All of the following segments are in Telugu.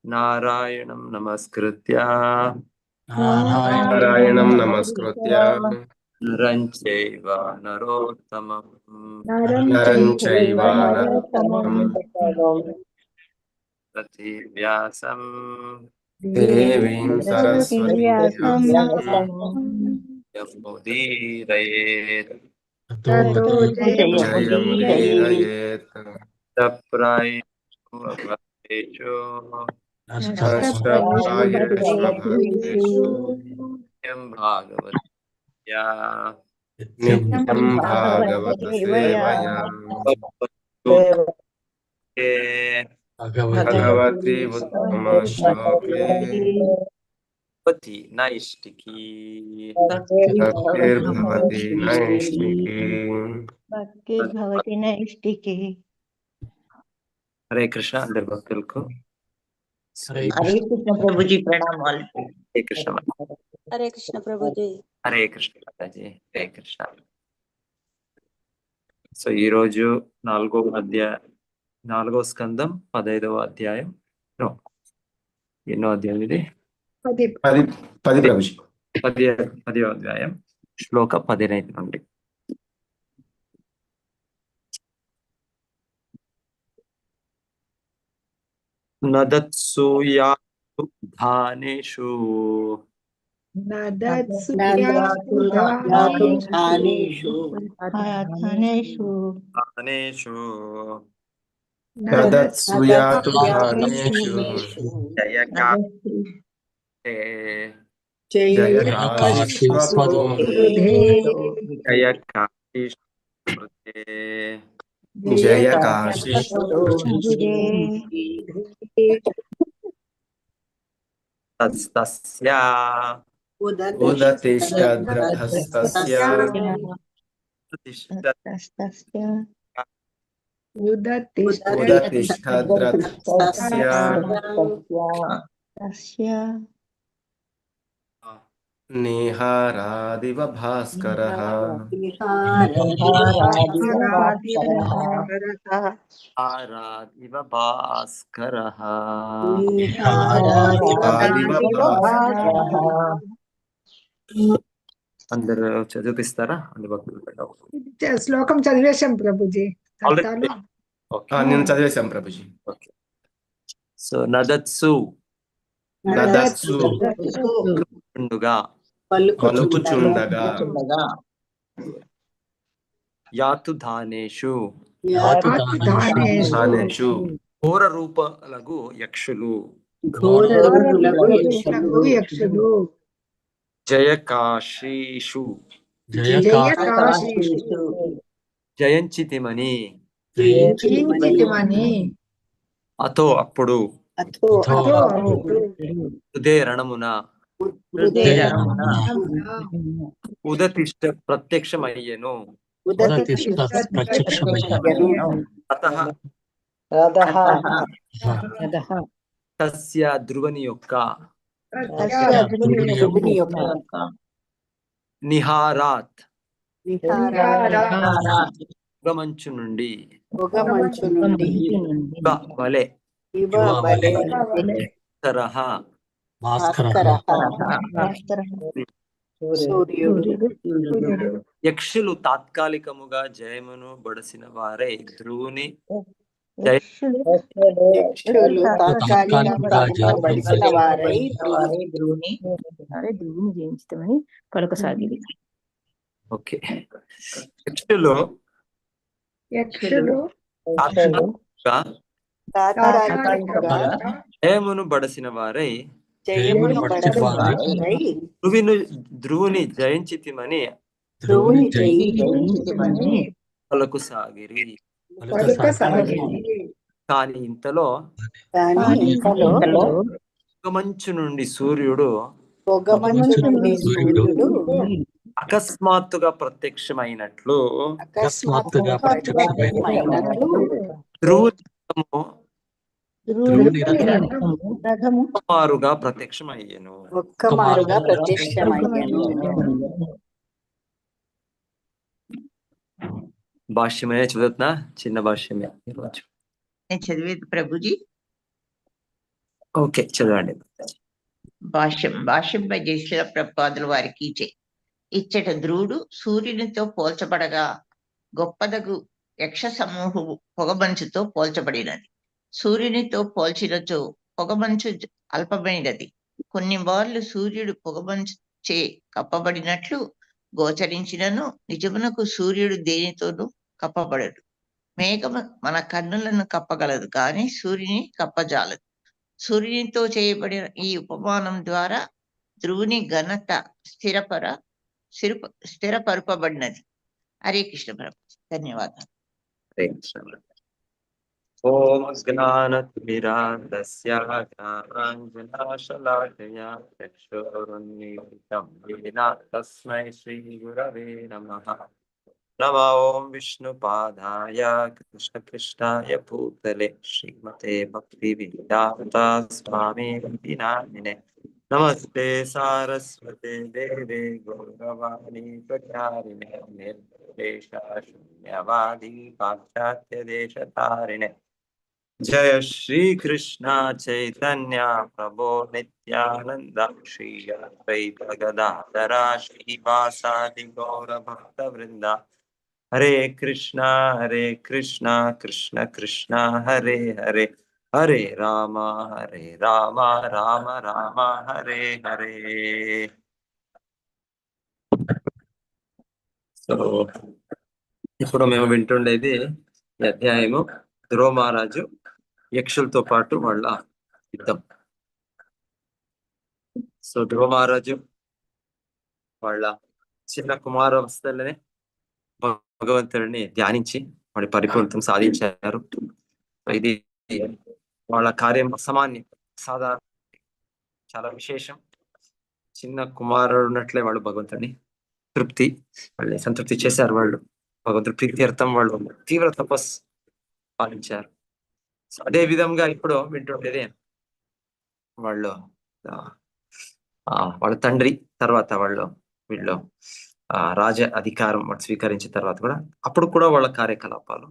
నారాయణం నమస్కృత్య నరం చైవ నరోత్తమం వ్యాసం దేవీం సరస్వతీం ముదీరయేత్ జయముదీరయేత్ ప్రాయేషు నష్టప్రాయేష్వభక్తేషు భాగవత్యా నిత్యం భాగవత సేవయా భగవతి ఉత్తమ శ్లోకే భవతి నైష్టికీ భక్తిర్భవతి నైష్టికీ. హరే కృష్ణ అందరి భక్తులకు హరే కృష్ణ ప్రభుజీ ప్రణామాలు. హరే కృష్ణ హరే కృష్ణ ప్రభుజీ. హరే కృష్ణ మాతాజీ. హరే కృష్ణ. సో ఈరోజు 4వ స్కందం 15వ అధ్యాయం. ఎన్నో అధ్యాయం ఇది? 10వ అధ్యాయం శ్లోక 15 నుండి. నదత్సూయాతు ధానేషు జయ కాశీ తస్తస్య ఉదతిష్టద్రథస్తస్య నిహారాదివ భాస్కరః ఆరాదివ భాస్కరః. అందరూ చదివిస్తారా? అందు భక్తులు శ్లోకం చదివేశాం ప్రభుజీ. నేను చదివేశాం ప్రభుజీ. సో నదత్సు పలుకుచుండగా యాతు ధానేషు ఘోర రూపలగు యక్షులు జయకాశీషు జయంచితిమని అతో అప్పుడు హృదయ రణమున ఉదతిష్ట ప్రత్యక్షమయ్యెను. తస్య ధ్రువని యొక్క నిహారాత్ ఉగమంచు నుండి వలె తరహ యక్షులు తాత్కాలికముగా జయమును బడసిన వారే ధ్రువుని జయించమని పలుకసాగింది. ఓకే. యక్షులు జయమును బడసిన వారై ధ్రువుని జయించితిమని పలుకు సాగిరి. కాని ఇంతలో పొగమంచు నుండి సూర్యుడు అకస్మాత్తుగా ప్రత్యక్షమైనట్లు ఒక్కమారుగా ప్రత్యక్షమయ్యెను. భాష్యమే చదువుతున్నా, చిన్న భాష్యమే ఈరోజు. నేను చదివేది ప్రభుజీ. ఓకే, చదవండి. భాష్యంపై జయశీల ప్రభుపాదుల వారికి ఇచ్చట ధ్రువుడు సూర్యునితో పోల్చబడగా గొప్పదగు యక్ష సమూహము పొగమంచుతో పోల్చబడినది. సూర్యునితో పోల్చినచో పొగమంచు అల్పమైనది. కొన్ని మార్లు సూర్యుడు పొగమంచే కప్పబడినట్లు గోచరించినను నిజమునకు సూర్యుడు దేనితోనూ కప్పబడడు. మేఘము మన కన్నులను కప్పగలదు, కానీ సూర్యుని కప్పజాలదు. సూర్యునితో చేయబడిన ఈ ఉపమానం ద్వారా ధ్రువుని ఘనత స్థిరపరపబడినది. హరే కృష్ణ ప్రభు. ధన్యవాదాలు. హరే కృష్ణ. ఓం జ్ఞానతిమిరాంధస్య జ్ఞానాంజనాశలాకయా చక్షురున్మీలితం येन తస్మై శ్రీ గురవే నమః. నమో ఓం విష్ణుపాదాయ కృష్ణకృష్ణాయ భూతలే శ్రీమతే భక్తి వేదాంత స్వామి నామినే. నమస్తే సారస్వతే దేవే గౌరవాణి ప్రచారిణే నిర్దేశూన్యవాది పాశ్చాత్య దేశతారిణే. జయ శ్రీ కృష్ణ చైతన్య ప్రభో నిత్యానంద శ్రీ అద్వైత గదాధర శ్రీవాసాది గౌర భక్త వృంద. హరే కృష్ణ కృష్ణ కృష్ణ హరే హరే, హరే రామ రామ రామ హరే హరే. సో ఇప్పుడు మేము వింటుండేది ఈ అధ్యాయము ధ్రువ మహారాజు యక్షులతో పాటు వాళ్ళ యుద్ధం. సో ధ్రువ మహారాజు వాళ్ళ చిన్న కుమారావస్థలోనే భగవంతుడిని ధ్యానించి వాడి పరిపూర్ణతం సాధించారు. ఇది వాళ్ళ కార్యం అసామాన్యం, సాధారణ, చాలా విశేషం. చిన్న కుమారుడు ఉన్నట్లే వాళ్ళు భగవంతుడిని వాళ్ళని సంతృప్తి చేశారు. వాళ్ళు భగవంతుడి ప్రీత్యర్థం వాళ్ళు తీవ్ర తపస్సు పాలించారు. అదే విధంగా ఇప్పుడు వింటుండేది వాళ్ళు వాళ్ళ తండ్రి తర్వాత వీళ్ళు రాజ అధికారం స్వీకరించిన తర్వాత కూడా అప్పుడు కూడా వాళ్ళ కార్యకలాపాలు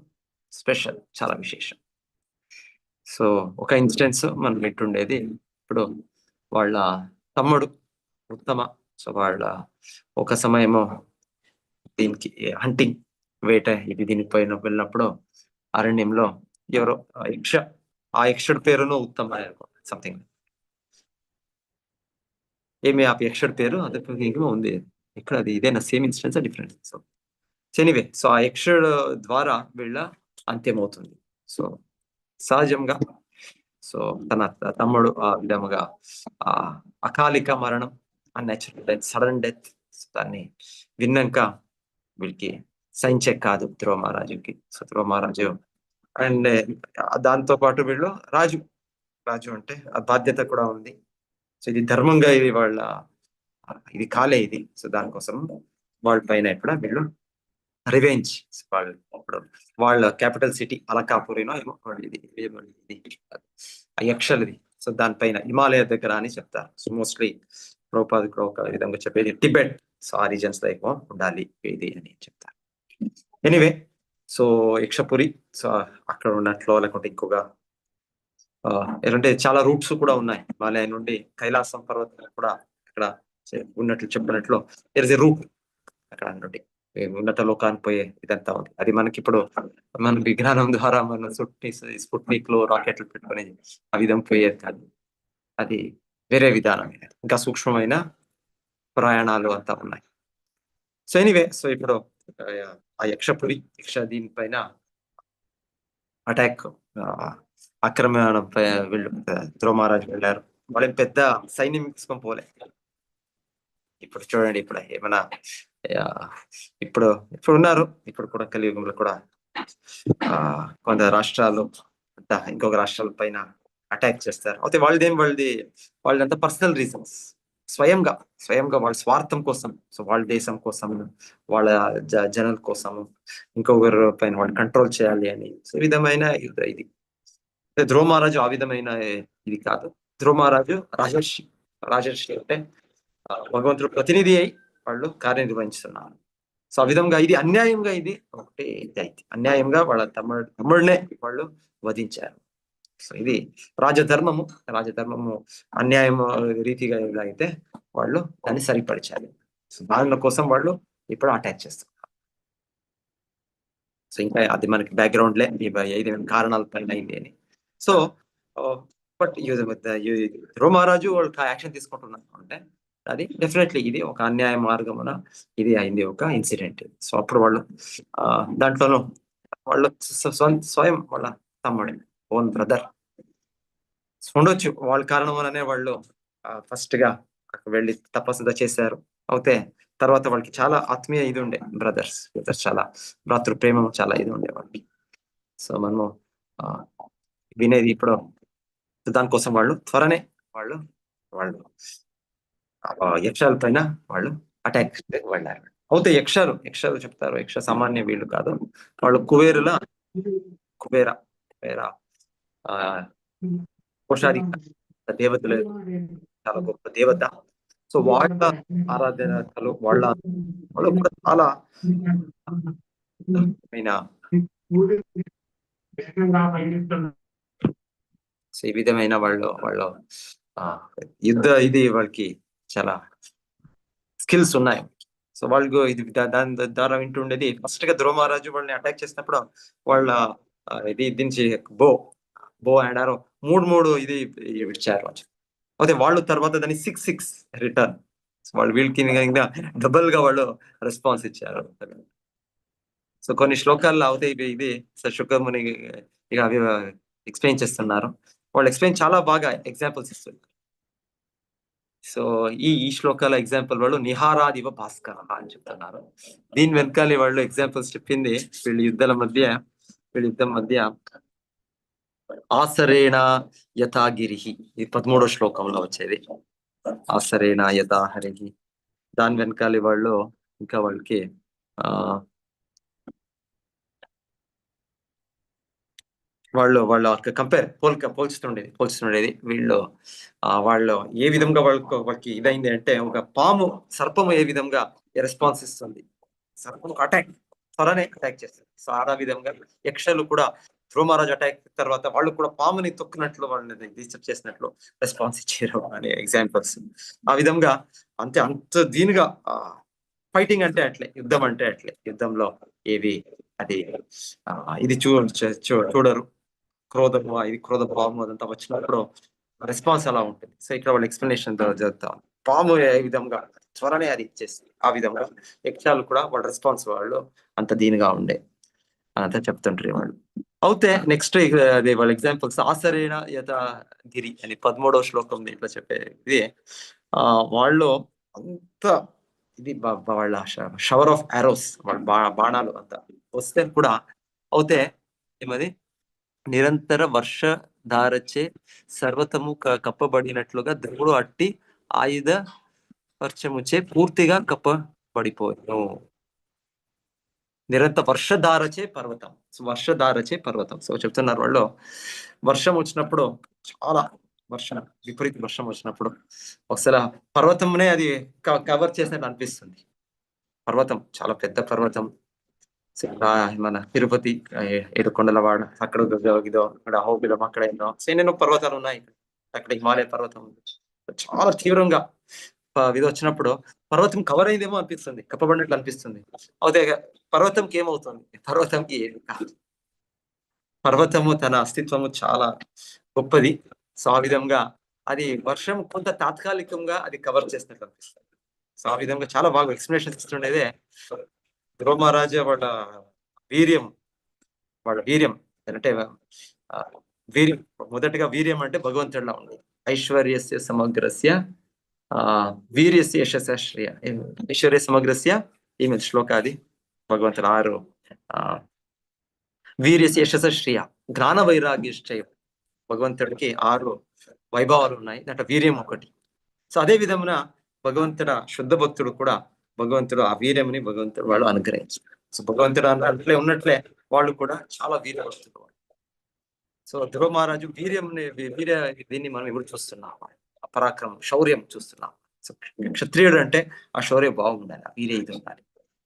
స్పెషల్, చాలా విశేషం. సో ఒక ఇన్సిడెన్స్ మనం వింటుండేది ఇప్పుడు వాళ్ళ తమ్ముడు ఉత్తమ. సో వాళ్ళ ఒక సమయము దీనికి హంటింగ్, వేట ఇది దీనికి వెళ్ళినప్పుడు అరణ్యంలో ఎవరో ఆ యక్షుడి పేరును ఉత్తమ సంథింగ్, ఏమి ఆ యక్షుడి పేరు అదే ఉంది ఇక్కడ. అది ఇదేనా same incidence, different? So anyway, so ఆ యక్షుడు ద్వారా వీళ్ళ అంత్యం అవుతుంది. సో సహజంగా సో తన తమ్ముడు ఆ విధముగా అకాలిక మరణం, అన్యాచురల్ డెత్, సడన్ డెత్, దాన్ని విన్నాక వీళ్ళకి సహించే కాదు ధ్రువ మహారాజుకి. సో ధ్రువ మహారాజు అండ్ దాంతో పాటు వీళ్ళు రాజు అంటే ఆ బాధ్యత కూడా ఉంది. సో ఇది ధర్మంగా ఇది ఇది కాలే ఇది. సో దానికోసం వాళ్ళ పైన ఇప్పుడు వీళ్ళు రివెంజ్, వాళ్ళు ఇప్పుడు వాళ్ళ క్యాపిటల్ సిటీ అలకాపురినో ఏమో ఇది యక్షలది. సో దానిపైన హిమాలయ దగ్గర అని చెప్తారు. సో మోస్ట్లీ ప్రభుపాద కూడా ఒక విధంగా చెప్పేది టిబెట్, సో ఆ రీజన్స్ లో ఏమో ఉండాలి ఇది అని చెప్తారు. ఎనీవే, సో యక్షపురి, సో అక్కడ ఉన్నట్లు లేకుంటే ఇంకొక ఏంటంటే చాలా రూట్స్ కూడా ఉన్నాయి. హిమాలయ నుండి కైలాసం పర్వతం కూడా అక్కడ ఉన్నట్లు చెప్పినట్లు రూట్ అక్కడ నుండి ఉన్నత లోకానికి పోయే ఇదంతా ఉంది. అది మనకి ఇప్పుడు మన విజ్ఞానం ద్వారా మన స్పుట్నిక్ లో రాకెట్లు పెట్టుకుని ఆ విధంగా పోయేది కాదు. అది వేరే విధానం, ఇంకా సూక్ష్మమైన ప్రయాణాలు అంతా ఉన్నాయి. సో ఎనీవే, సో ఇప్పుడు ఆ యక్షపురి దీనిపైన అటాక్, ఆక్రమణ ధ్రువ మహారాజు వెళ్ళారు. వాళ్ళేం పెద్ద సైన్యం తీసుకొని పోలే. ఇప్పుడు చూడండి, ఇప్పుడు ఏమైనా ఇప్పుడు ఉన్నారు, ఇప్పుడు కూడా కలియుగంలో కూడా కొంత రాష్ట్రాలు అంతా ఇంకొక రాష్ట్రాల పైన అటాక్ చేస్తారు. అయితే వాళ్ళంతా పర్సనల్ రీజన్స్, స్వయంగా వాళ్ళ స్వార్థం కోసం, సో వాళ్ళ దేశం కోసం, వాళ్ళ జనాల కోసము, ఇంకొకరి పైన వాళ్ళు కంట్రోల్ చేయాలి అని. సో విధమైన ఇది ధ్రువ మహారాజు ఆ విధమైన ఇది కాదు. ధ్రువ మహారాజు రాజర్షి అంటే భగవంతుడు ప్రతినిధి అయి వాళ్ళు కార్యనిర్వహిస్తున్నారు. సో ఆ విధంగా ఇది అన్యాయంగా ఇది ఒకటి ఇది అయితే అన్యాయంగా వాళ్ళ తమ్ముడినే వాళ్ళు వధించారు. సో ఇది రాజధర్మము అన్యాయం రీతిగా ఇలా అయితే వాళ్ళు దాన్ని సరిపరిచారు. సో దాని కోసం వాళ్ళు ఇప్పుడు అటాక్ చేస్తారు. సో ఇంకా అది మనకి బ్యాక్గ్రౌండ్ లే ఐదు కారణాల పైన అయింది అని. సో బట్ ధ్రువమహారాజు వాళ్ళు యాక్షన్ తీసుకుంటున్నారు అంటే అది డెఫినెట్లీ ఇది ఒక అన్యాయ మార్గమున ఇది అయింది ఒక ఇన్సిడెంట్. సో అప్పుడు వాళ్ళు దాంట్లోనూ వాళ్ళు స్వయం వాళ్ళ తమ్ముడు ఓన్ బ్రదర్ ఉండొచ్చు వాళ్ళ కారణం వల్లనే వాళ్ళు ఫస్ట్ గా వెళ్ళి తపస్సు చేశారు. అయితే తర్వాత వాళ్ళకి చాలా ఆత్మీయ ఇది ఉండే బ్రదర్స్ చాలా భ్రాతృ ప్రేమ చాలా ఇది ఉండే వాళ్ళకి. సో మనము వినేది ఇప్పుడు దానికోసం వాళ్ళు త్వరనే వాళ్ళు యక్షాల పైన వాళ్ళు అటాక్ వెళ్ళారు. అయితే యక్షాలు చెప్తారు యక్ష సామాన్య వీళ్ళు కాదు, వాళ్ళు కుబేర కోశాది దేవతలు చాలా గొప్ప దేవత. సో వాళ్ళ ఆరాధనలు వాళ్ళు కూడా చాలా సో ఈ విధమైన వాళ్ళు ఇది వాళ్ళకి చాలా స్కిల్స్ ఉన్నాయి. సో వాళ్ళకు ఇది దాని ద్వారా వింటుండేది ఫస్ట్ గా ధ్రువ మహారాజు వాళ్ళని అటాక్ చేసినప్పుడు వాళ్ళ ఇది దించి బో ఆడారు 3 ఇది విడిచారు. అయితే వాళ్ళు తర్వాత దాన్ని 6 రిటర్న్ వాళ్ళు వీళ్ళకి డబుల్ గా వాళ్ళు రెస్పాన్స్ ఇచ్చారు. సో కొన్ని శ్లోకాల్లో అవుతాయి ఇది శుకముని ఇక అవి ఎక్స్ప్లెయిన్ చేస్తున్నారు. వాళ్ళు ఎక్స్ప్లెయిన్ చాలా బాగా ఎగ్జాంపుల్స్ ఇస్తున్నారు. సో ఈ శ్లోకాల ఎగ్జాంపుల్ వాళ్ళు నిహారాదివ భాస్కర అని చెప్తున్నారు. దీని వెనకాల వాళ్ళు ఎగ్జాంపుల్స్ చెప్పింది వీళ్ళ యుద్ధం మధ్య ఆసరేణ యథాగిరిహి ఇది 13వ శ్లోకంలో వచ్చేది. ఆసరేణ యథాహరిహి దాని వెనకాల వాళ్ళు ఇంకా వాళ్ళకి వాళ్ళు పోల్చుతుండేది వాళ్ళు ఏ విధంగా వాళ్ళకి ఇదైంది అంటే ఒక పాము సర్పము ఏ విధంగా రెస్పాన్స్ ఇస్తుంది, సర్పం త్వరనే అటాక్ చేస్తుంది. సో ఆ విధంగా యక్షలు కూడా ధ్రువ మహారాజు అటాక్ తర్వాత వాళ్ళు కూడా పాముని తొక్కినట్లు వాళ్ళని డిస్టర్బ్ చేసినట్లు రెస్పాన్స్ ఇచ్చారు అనే ఎగ్జాంపుల్స్. ఆ విధంగా అంత దీనిగా ఫైటింగ్ అంటే అట్లే, యుద్ధం అంటే అట్లే. యుద్ధంలో ఏవి అది ఇది చూడరు క్రోధము, ఇది క్రోధ పాము అదంతా వచ్చినప్పుడు రెస్పాన్స్ అలా ఉంటుంది. సో ఇక్కడ వాళ్ళ ఎక్స్ప్లెనేషన్ జరుగుతాం పాము ఏ విధంగా త్వరనే అది ఇచ్చేస్తుంది. ఆ విధంగా యక్షాలు కూడా వాళ్ళ రెస్పాన్స్ వాళ్ళు అంత దీనిగా ఉండే అంతా చెప్తుంటారు వాళ్ళు. అయితే నెక్స్ట్ అది వాళ్ళ ఎగ్జాంపుల్స్ ఆసరేణ యథాగిరి అని 13వ శ్లోకం దీంట్లో చెప్పేది. వాళ్ళు అంత ఇది వాళ్ళ షవర్ ఆఫ్ ఆరోస్ వాళ్ళ బాణాలు అంతా వస్తే కూడా అయితే ఏమది నిరంతర వర్షధారచే సర్వతము కప్పబడినట్లుగా ధ్రువుడు అట్టి ఆయుధ వర్షముచే పూర్తిగా కప్పబడిపోయాను. నిరంతర వర్షధారచే పర్వతం. సో చెప్తున్నారు వాళ్ళు వర్షం వచ్చినప్పుడు చాలా విపరీత వర్షం వచ్చినప్పుడు ఒకసారి పర్వతంనే అది కవర్ చేసినట్టు అనిపిస్తుంది. పర్వతం చాలా పెద్ద పర్వతం, మన తిరుపతి ఏడుకొండలవాడ అక్కడ ఇదో అక్కడ అహోబిలం అక్కడ ఎన్నో పర్వతాలు ఉన్నాయి. అక్కడ హిమాలయ పర్వతం చాలా తీవ్రంగా ఇది వచ్చినప్పుడు పర్వతం కవర్ అయిందేమో అనిపిస్తుంది, కప్పబడినట్లు అనిపిస్తుంది. అయితే పర్వతంకి ఏమవుతుంది? పర్వతంకి ఏమి కాదు. పర్వతము తన అస్తిత్వము చాలా గొప్పది. సో ఆ విధంగా అది వర్షం కొంత తాత్కాలికంగా అది కవర్ చేసినట్లు అనిపిస్తుంది. సో ఆ విధంగా చాలా బాగా ఎక్స్ప్లెనేషన్ ఇస్తుండేదే ధ్రువ మహారాజు వాళ్ళ వీర్యం అంటే వీర్యం మొదటిగా వీర్యం అంటే భగవంతుడిలా ఉంది. ఐశ్వర్యస్య సమగ్రస్య వీర్యస్య యశస్య ఐశ్వర్య సమగ్రస్య ఈమె శ్లోకాది భగవంతుడు 6 వీర్యస్య యశస్య జ్ఞాన వైరాగ్యశ్చయ భగవంతుడికి 6 వైభవాలు ఉన్నాయి. దాంట్లో వీర్యం ఒకటి. సో అదే విధమున భగవంతుడ శుద్ధ భక్తుడు కూడా భగవంతుడు ఆ వీర్యంని భగవంతుడు వాళ్ళు అనుగ్రహించారు. సో భగవంతుడు అట్లే ఉన్నట్లే వాళ్ళు కూడా చాలా వీరభక్తులు. సో ధ్రువ మహారాజు దీన్ని మనం ఇప్పుడు చూస్తున్నాం, పరాక్రమం శౌర్యం చూస్తున్నాం. సో క్షత్రియుడు అంటే ఆ శౌర్యం బాగుండాలి, ఆ వీర్య ఇది ఉండాలి.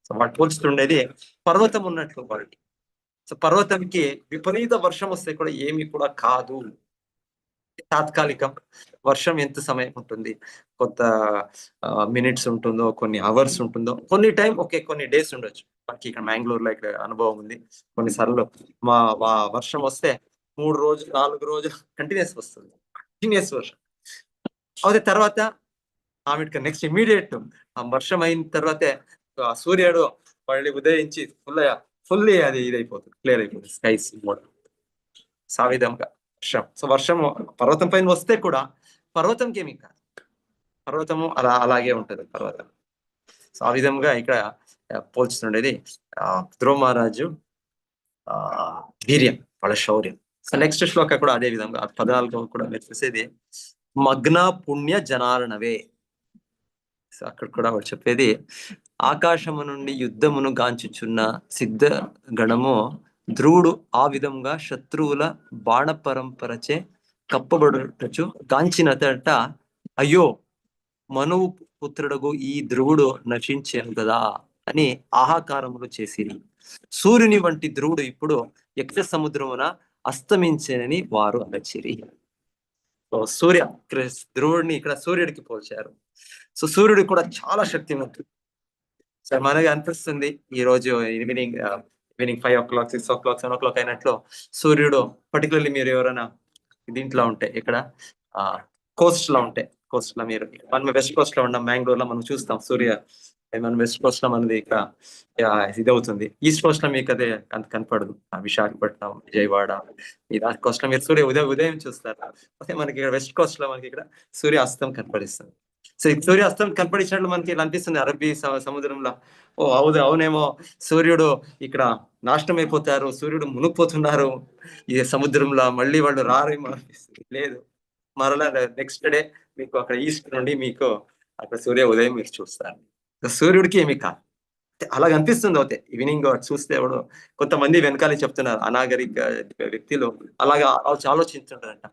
సో వాళ్ళు పోల్చుతుండేది పర్వతం ఉన్నట్లు వాళ్ళకి. సో పర్వతంకి విపరీత వర్షం వస్తే కూడా ఏమి కూడా కాదు, తాత్కాలికం. వర్షం ఎంత సమయం ఉంటుంది, కొంత మినిట్స్ ఉంటుందో, కొన్ని అవర్స్ ఉంటుందో, కొన్ని టైం ఓకే, కొన్ని డేస్ ఉండొచ్చు. మనకి ఇక్కడ మ్యాంగ్లూరులో ఇక్కడ అనుభవం ఉంది. కొన్నిసార్లు మా వర్షం వస్తే 3 రోజులు 4 రోజులు కంటిన్యూస్ వస్తుంది, కంటిన్యూస్ వర్షం. అయితే తర్వాత ఆమెకి నెక్స్ట్ ఇమీడియట్ ఆ వర్షం అయిన తర్వాతే ఆ సూర్యుడు మళ్ళీ ఉదయించి ఫుల్లీ అది ఇదైపోతుంది, క్లియర్ అయిపోతుంది స్కైస్ మోడల్. ఆ విధంగా వర్షం. సో వర్షం పర్వతం పైన వస్తే కూడా పర్వతంకి ఏమి కాదు, పర్వతము అలాగే ఉంటది పర్వతం. సో ఆ విధంగా ఇక్కడ పోల్చుతుండేది ధ్రువ మహారాజు వీర్యం, వాళ్ళ శౌర్యం. సో నెక్స్ట్ శ్లోక కూడా అదే విధంగా 14 కూడా మీరు చూసేది మగ్న పుణ్య జనారణవే. సో అక్కడ కూడా వాడు చెప్పేది ఆకాశము నుండి యుద్ధమును గాంచుచున్న సిద్ధ గణము ధ్రువుడు ఆ విధంగా శత్రువుల బాణ పరంపరచే కప్పబడుటచు గాంచినతట అయ్యో మనువు పుత్రుడగు ఈ ధ్రువుడు నశించాను కదా అని ఆహాకారములు చేసిరి. సూర్యుని వంటి ధ్రువుడు ఇప్పుడు యక్ష సముద్రమున అస్తమించేనని వారు అనచిరి. ధ్రువుడిని ఇక్కడ సూర్యుడికి పోల్చారు. సో సూర్యుడు కూడా చాలా శక్తివంతుడు. సో మనకి అనిపిస్తుంది ఈ రోజు ఈవినింగ్ 5 o'clock 6 o'clock 7 o'clock అయినట్లు సూర్యుడు, పర్టికులర్లీ మీరు ఎవరైనా దీంట్లో ఉంటే ఇక్కడ కోస్ట్ లో ఉంటే, కోస్ట్ లో మీరు మనం వెస్ట్ కోస్ట్ లో ఉన్నాం, మ్యాంగ్లూర్ లో మనం చూస్తాం మనం వెస్ట్ కోస్ట్ లో మనది ఇక్కడ ఇది అవుతుంది. ఈస్ట్ కోస్ట్ లో మీకు అదే అంత కనపడదు, విశాఖపట్నం, విజయవాడ ఈ కోస్ట్ లో మీరు సూర్య ఉదయం చూస్తారు. అయితే మనకి ఇక్కడ వెస్ట్ కోస్ట్ లో మనకి ఇక్కడ సూర్యాస్తం కనపడిస్తుంది. సో ఈ సూర్యాస్తం కనపడించినట్లు మనకి ఇలా అనిపిస్తుంది అరబ్బీ సముద్రంలో. అవునేమో సూర్యుడు ఇక్కడ నాశనం అయిపోతారు, సూర్యుడు మునిగిపోతున్నారు ఈ సముద్రంలో, మళ్ళీ వాళ్ళు రారేమో అనిపిస్తుంది. లేదు, మరలా నెక్స్ట్ డే మీకు అక్కడ ఈస్ట్ నుండి మీకు అక్కడ సూర్య ఉదయం మీరు చూస్తారు. సూర్యుడికి ఏమి కాదు, అలాగ అనిపిస్తుంది. అవుతే ఈవినింగ్ చూస్తే ఎవడు కొంతమంది వెనకాలే చెప్తున్నారు, అనాగరిక వ్యక్తులు అలాగా ఆలోచించుంటారంట.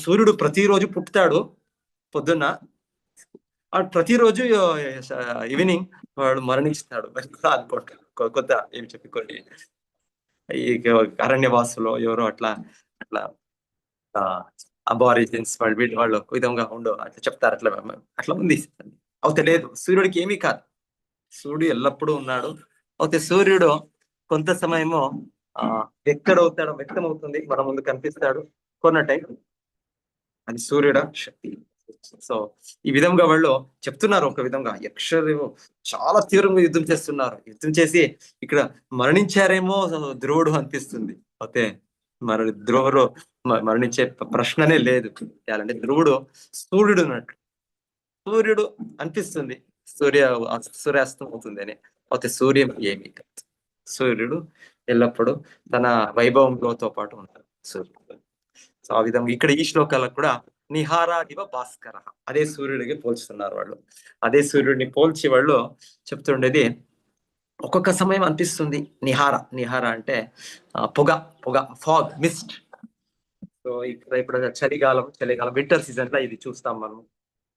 సూర్యుడు ప్రతిరోజు పుట్టుతాడు పొద్దున్న, ప్రతిరోజు ఈవినింగ్ వాడు మరణిస్తాడు అనుకుంటారు. కొత్త ఏమి చెప్పి కొన్ని ఈ అరణ్యవాసులు ఎవరో అట్లా అబారిజిన్స్ వాళ్ళు విధంగా అట్లా చెప్తారు, అట్లా ఉంది. అవుతే లేదు, సూర్యుడికి ఏమీ కాదు, సూర్యుడు ఎల్లప్పుడూ ఉన్నాడు. అయితే సూర్యుడు కొంత సమయము వ్యక్తం అవుతుంది, మన ముందు కనిపిస్తాడు కొన్న టైం, అది సూర్యుడ శక్తి. సో ఈ విధంగా వాళ్ళు చెప్తున్నారు. ఒక విధంగా యక్షులు చాలా తీవ్రంగా యుద్ధం చేస్తున్నారు, యుద్ధం చేసి ఇక్కడ మరణించారేమో ధ్రువుడు అనిపిస్తుంది. అయితే ధ్రువుడు మరణించే ప్రశ్ననే లేదు. అంటే ధ్రువుడు సూర్యుడు ఉన్నట్లు, సూర్యుడు అనిపిస్తుంది సూర్యాస్తం అవుతుంది అని. అయితే సూర్యం ఏమి కాదు, సూర్యుడు ఎల్లప్పుడూ తన వైభవంతో పాటు ఉంటాడు సూర్యుడు. సో ఆ విధంగా ఇక్కడ ఈ శ్లోకాలకు కూడా నిహారాదివ భాస్కర, అదే సూర్యుడికి పోల్చుతున్నారు వాళ్ళు. అదే సూర్యుడిని పోల్చి వాళ్ళు చెప్తుండేది ఒక్కొక్క సమయం అనిపిస్తుంది నిహార అంటే పొగ, ఫాగ్, మిస్ట్. సో ఇప్పుడు చలికాలం వింటర్ సీజన్ లో ఇది చూస్తాం మనం.